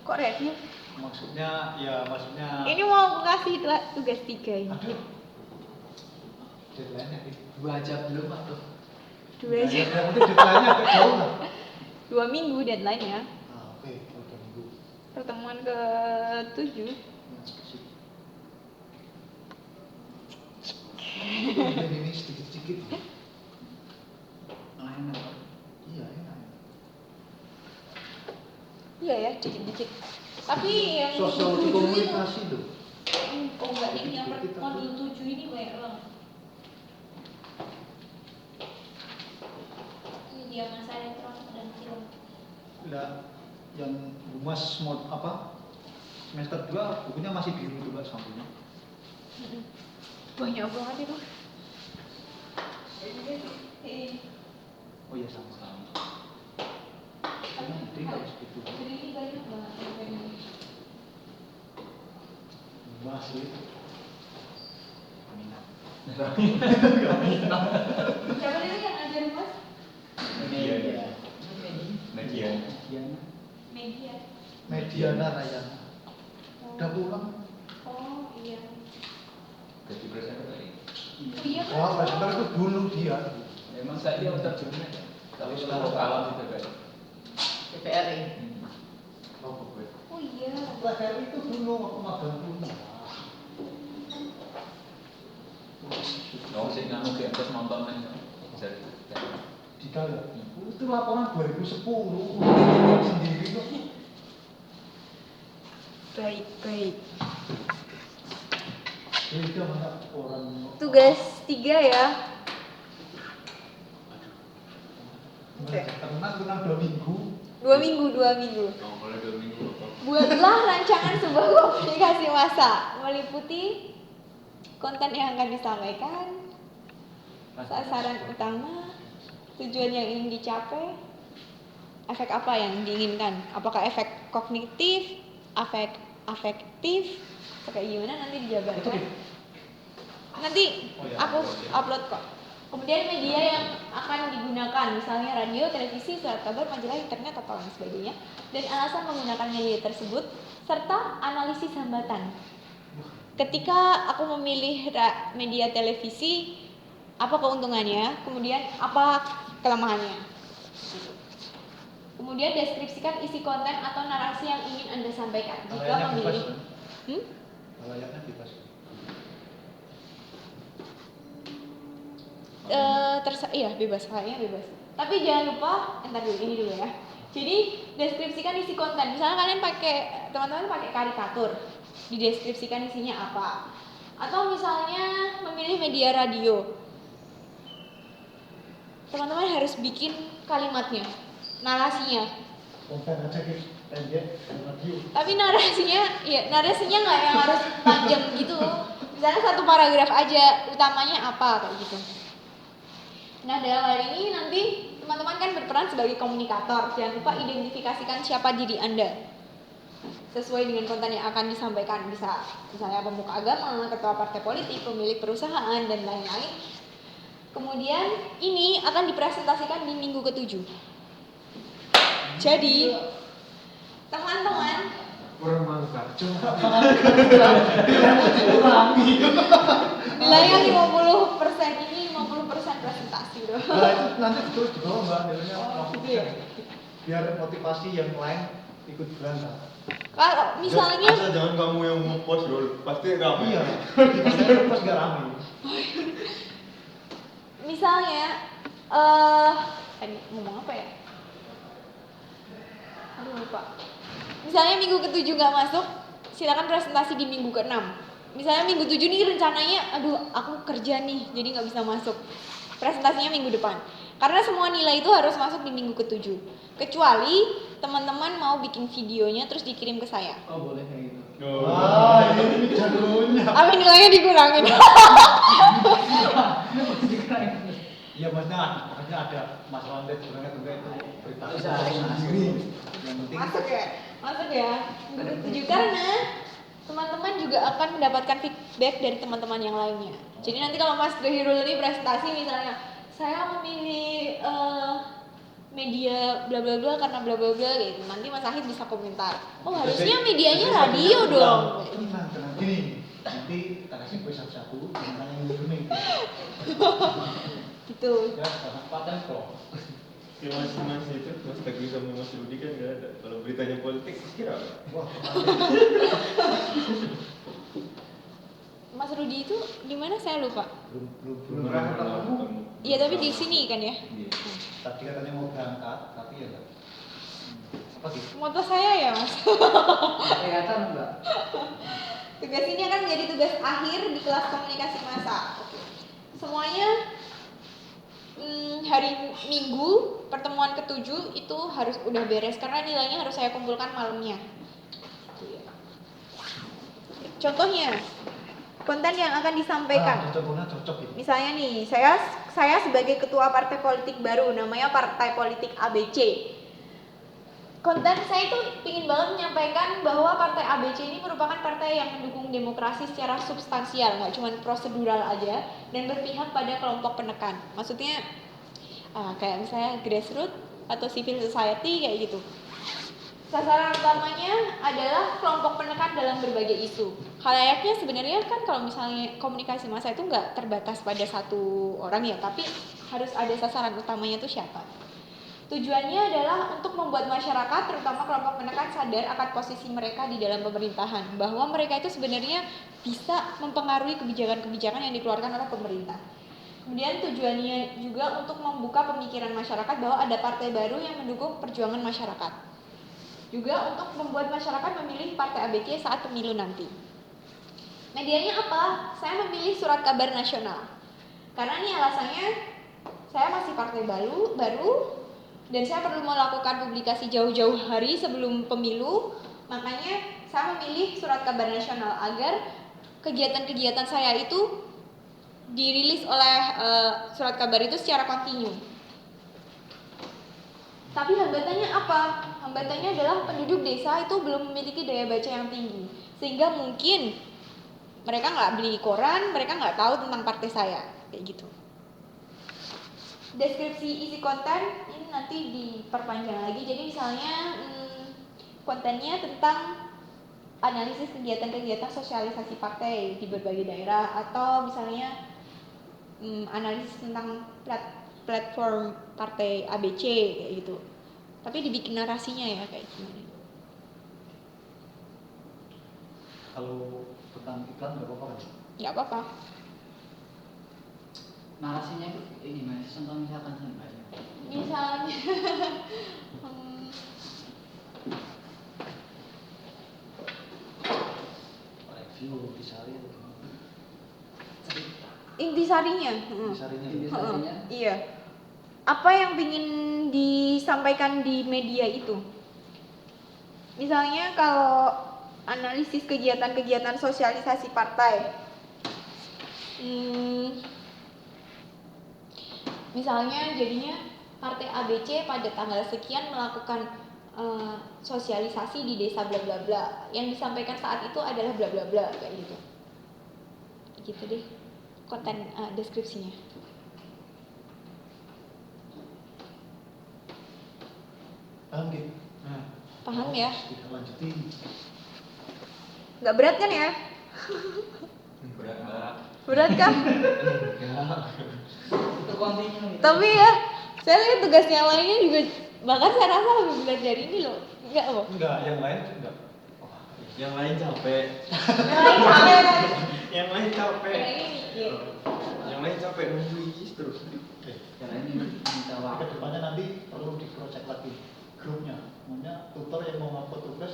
Kok review? Maksudnya. Ini mau aku kasih tugas 3 ini. Aduh. Deadline-nya gitu. 2 aja belum atau? 2 aja. Ya, mungkin deadline-nya agak jauh lah. 2 minggu deadline-nya. Oke, udah minggu. Pertemuan ke-7. Ini sedikit-sedikit. Enak. Iya, enak. Iya ya, dikit-dikit. Tapi yang Sosial 7 itu komunikasi tuh. oh enggak, ini yang modul 7 ini banyak banget. Ini dia masa elektronik dan film. Lah, yang humas mod apa? Semester 2 bukunya masih biru tuh Mbak sampulnya. Banyak banget itu. Oh iya sama-sama. Nanti nggak harus gitu. Ini banyak banget. Masih. Siapa dulu yang ajar mas? Media. Media. Mediana Rayana. Udah pulang. Oh iya. Jadi presenter tadi. Oh iya kan? Wah, presenter itu dulu dia. Emang saya dia terjunnya. Tapi setelah kalah gitu guys. PPRI. Oh, gue. Oh iya. PPR itu dulu waktu magang punya. Kamu sih nganu ke atas nonton kan? Jadi. Dika ya. Itu laporan 2010. Sendiri kok. Baik. Beda banget orang. Tugas 3 ya. Tenang 2 minggu. 2 minggu. Oh, kalau 2 minggu apa? Buatlah rancangan sebuah komunikasi massa meliputi konten yang akan disampaikan, sasaran utama, tujuan yang ingin dicapai, efek apa yang diinginkan, apakah efek kognitif, efek afektif, kayak gimana nanti dijabarkan. Nanti aku upload kok. Kemudian media yang akan digunakan, misalnya radio, televisi, surat kabar, majalah, internet, atau lain sebagainya, dan alasan menggunakan media tersebut, serta analisis hambatan. Ketika aku memilih media televisi, apa keuntungannya, kemudian apa kelemahannya. Kemudian deskripsikan isi konten atau narasi yang ingin Anda sampaikan. Jika memilih, Layaknya bebas. Iya bebas, kayaknya bebas. Tapi jangan lupa, entar dulu ini dulu ya. Jadi deskripsikan isi konten. Misalnya kalian teman-teman pakai karikatur, dideskripsikan isinya apa. Atau misalnya memilih media radio, teman-teman harus bikin kalimatnya, narasinya. Konten aja gitu, pendek, radio. Tapi narasinya nggak yang harus panjang gitu. Misalnya 1 paragraf aja, utamanya apa kayak gitu. Nah dalam hal ini nanti teman-teman kan berperan sebagai komunikator. Jangan lupa identifikasikan siapa diri Anda sesuai dengan konten yang akan disampaikan. Bisa misalnya pemuka agama, ketua partai politik, pemilik perusahaan, dan lain-lain. Kemudian ini akan dipresentasikan di minggu ke-7. Jadi teman-teman Kurang mangga. nilainya 50%, ini 50% presentasi loh. Nah itu nanti terus di bawah mbak, nilainya gitu ya? biar motivasi yang lain ikut berangkat. Kalau misalnya Asal jangan kamu yang nge-post dulu, pasti ramai. Iya, maksudnya pas gak rame. misalnya tadi ngomong apa ya? Aduh lupa. Misalnya minggu ke-7 nggak masuk, silakan presentasi di minggu ke-6. Misalnya minggu 7 nih rencananya, aduh aku kerja nih, jadi nggak bisa masuk. Presentasinya minggu depan. Karena semua nilai itu harus masuk di minggu ke-7. Kecuali teman-teman mau bikin videonya terus dikirim ke saya. Oh boleh kayak gitu. Wah, ini jagonya. Tapi nilainya dikurangin. Iya maksudnya ada masalah nanti berangkat juga itu berita Bisa. sendiri. Yang penting Masuk ya? Masuk ya? Minggu ke-7 karena teman-teman juga akan mendapatkan feedback dari teman-teman yang lainnya. Jadi nanti kalau Mas Dohirul ini presentasi misalnya, saya memilih media bla bla bla karena bla bla bla gitu. Nanti Mas Ahid bisa komentar. Oh harusnya medianya radio dong. Tenang. Gini, nanti kita kasih gue satu-satu, gimana yang berbunyi. Gitu. Ya, paten kok. Ya mas itu, Mas Teguh sama Mas Rudi kan nggak ada. Kalau beritanya politik, kira apa? Wah, Mas Rudi itu di mana saya lupa. belum berangkat ketemu. Iya tapi di sini kan ya. Iya. Tadi katanya mau berangkat, tapi ya enggak. Apa gitu? Moto saya ya Mas. Kelihatan mbak. Tugas ini akan menjadi tugas akhir di kelas komunikasi massa. Semuanya hari Minggu pertemuan ke-7 itu harus udah beres karena nilainya harus saya kumpulkan malamnya. Contohnya konten yang akan disampaikan. Contohnya cocok itu. Misalnya nih, saya sebagai ketua partai politik baru namanya Partai Politik ABC. Konten saya itu ingin banget menyampaikan bahwa Partai ABC ini merupakan partai yang mendukung demokrasi secara substansial, nggak cuma prosedural aja, dan berpihak pada kelompok penekan. Maksudnya kayak misalnya grassroots atau civil society kayak gitu. Sasaran utamanya adalah kelompok penekan dalam berbagai isu. Halayaknya sebenarnya kan kalau misalnya komunikasi massa itu nggak terbatas pada satu orang ya, tapi harus ada sasaran utamanya itu siapa. Tujuannya adalah untuk membuat masyarakat, terutama kelompok penekan, sadar akan posisi mereka di dalam pemerintahan, bahwa mereka itu sebenarnya bisa mempengaruhi kebijakan-kebijakan yang dikeluarkan oleh pemerintah. Kemudian tujuannya juga untuk membuka pemikiran masyarakat bahwa ada partai baru yang mendukung perjuangan masyarakat. Juga untuk membuat masyarakat memilih partai ABC saat pemilu nanti. Medianya apa? Saya memilih Surat Kabar Nasional. Karena ini alasannya saya masih partai baru dan saya perlu melakukan publikasi jauh-jauh hari sebelum pemilu. Makanya saya memilih Surat Kabar Nasional agar kegiatan-kegiatan saya itu dirilis oleh Surat Kabar itu secara kontinu. Tapi hambatannya apa? Hambatannya adalah penduduk desa itu belum memiliki daya baca yang tinggi, sehingga mungkin mereka nggak beli koran, mereka nggak tahu tentang partai saya, kayak gitu. Deskripsi isi konten ini nanti diperpanjang lagi. Jadi misalnya kontennya tentang analisis kegiatan-kegiatan sosialisasi partai di berbagai daerah, atau misalnya analisis tentang platform partai ABC kayak gitu. Tapi dibikin narasinya ya kayak gimana. Kalau tentang iklan nggak apa-apa kan? Nggak apa-apa. Narasinya itu gimana sih? Contoh misalkan mbak. Misalnya Review, disari atau gimana? intisarinya. Disarinya. Intisarinya? Iya. Apa yang ingin disampaikan di media itu? Misalnya kalau analisis kegiatan-kegiatan sosialisasi partai. Misalnya jadinya partai ABC pada tanggal sekian melakukan sosialisasi di desa bla bla bla. Yang disampaikan saat itu adalah bla bla bla kayak gitu. Gitu deh konten deskripsinya. Paham gitu? Paham ya? Kita lanjutin. Nggak berat kan ya? Berat Mbak. Berat kan? Itu kontinu. Tapi ya, saya lihat tugas yang lainnya juga bahkan saya rasa lebih berat dari ini loh. Enggak loh. Enggak, yang lain enggak. Yang lain capek. Yang lain capek kan? Yang lain capek. Yang ini mikir. Yang lain capek nunggu terus. Oke. Yang lain minta waktu. Kedepannya nanti perlu di-project lagi grupnya. Maksudnya tutor yang mau ngupload tugas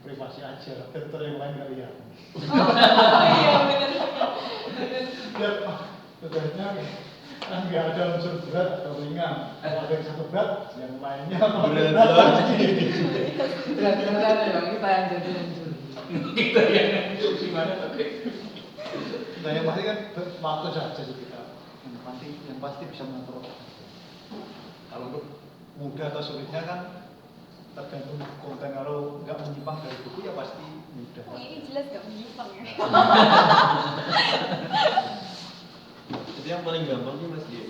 privasi aja, tutor yang lain nggak lihat. Oh iya benar. Biar tugasnya kan nggak ada unsur berat atau ringan. Kalau ada yang satu berat, yang lainnya berat lagi. Berat-berat ya Bang, kita yang jadi hancur. Kita yang gimana tapi? Nah yang pasti kan waktu saja sih kita. Yang pasti bisa mengatur. Kalau untuk mudah atau sulitnya kan tergantung konten. Kalau nggak menyimpang dari buku ya pasti mudah. Oh ini jelas nggak menyimpang ya. Itu yang paling gampang sih Mas Dia.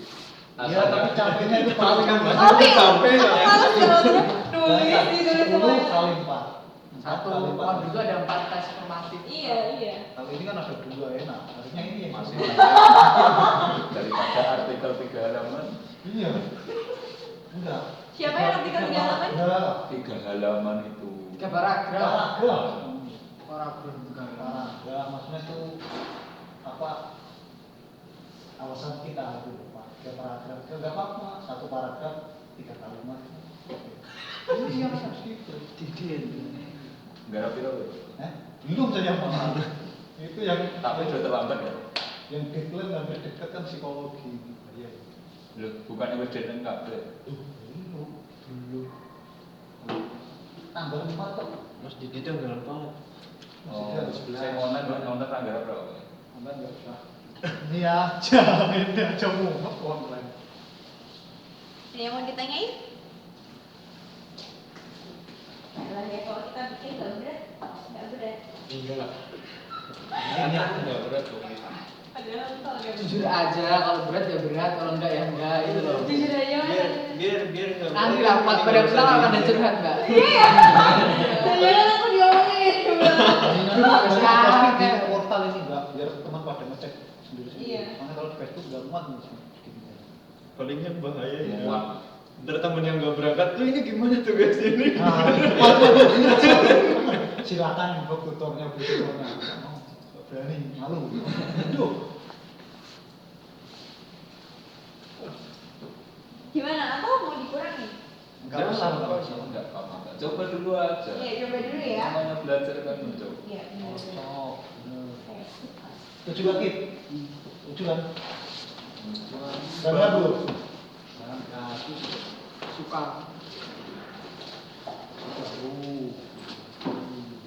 Iya, tapi capeknya itu paling kan Mas. Oh iya. Capek lah. Males kalau tulis ditulis semua. kali 4. Satu modul itu ada 4 tes formatif. Iya iya. Kalau ini kan ada 2 enak. Harusnya ini yang masih. Daripada artikel 3 halaman, Iya. Enggak. Siapa yang artikel 3 halaman? Enggak. 3 halaman itu. 3 paragraf. Paragraf. Paragraf bukan. Paragraf maksudnya itu apa? Alasan kita itu Pak. 3 paragraf. Enggak apa-apa. 1 paragraf 3 kalimat. Ini yang harus gitu. Didin. Enggak rapi loh. Belum saya paham. Itu yang Tapi sudah terlambat ya. yang deadline sampai dekat kan psikologi. Iya. Loh, bukannya wedenan kabeh. Belum. Tanggal 4 kok. Mas Didi tanggal 4. Oh, saya online tanggal berapa? Online enggak usah. Ini aja, ini aja mumet online. Ada yang mau ditanyain? Lah ya kalau kita bikin nggak berat, nggak berat. Enggak. Ini enggak berat kok. Padahal kalau nggak Jujur aja, kalau berat ya berat, kalau enggak ya enggak itu loh. Jujur aja mas. Biar enggak Nanti rapat pada pulang akan ada curhat Mbak. Iya. Jangan aku diomongin. Pasti di portal ini enggak, biar teman pada ngecek sendiri. Iya. Karena kalau di Facebook enggak muat nih. Palingnya bahaya ya. Muat. Ntar temen yang nggak berangkat tuh ini gimana tugas ini? Silakan info tutornya, berani, malu. Aduh. Gimana? Atau mau dikurangi? Enggak usah, enggak usah. Enggak apa-apa. Coba dulu aja. Iya coba dulu ya. Namanya belajar kan mencoba. Iya benar. Oh, bener. Tujuh lagi. Tujuh kan? Dan bagus. Suka. Baru.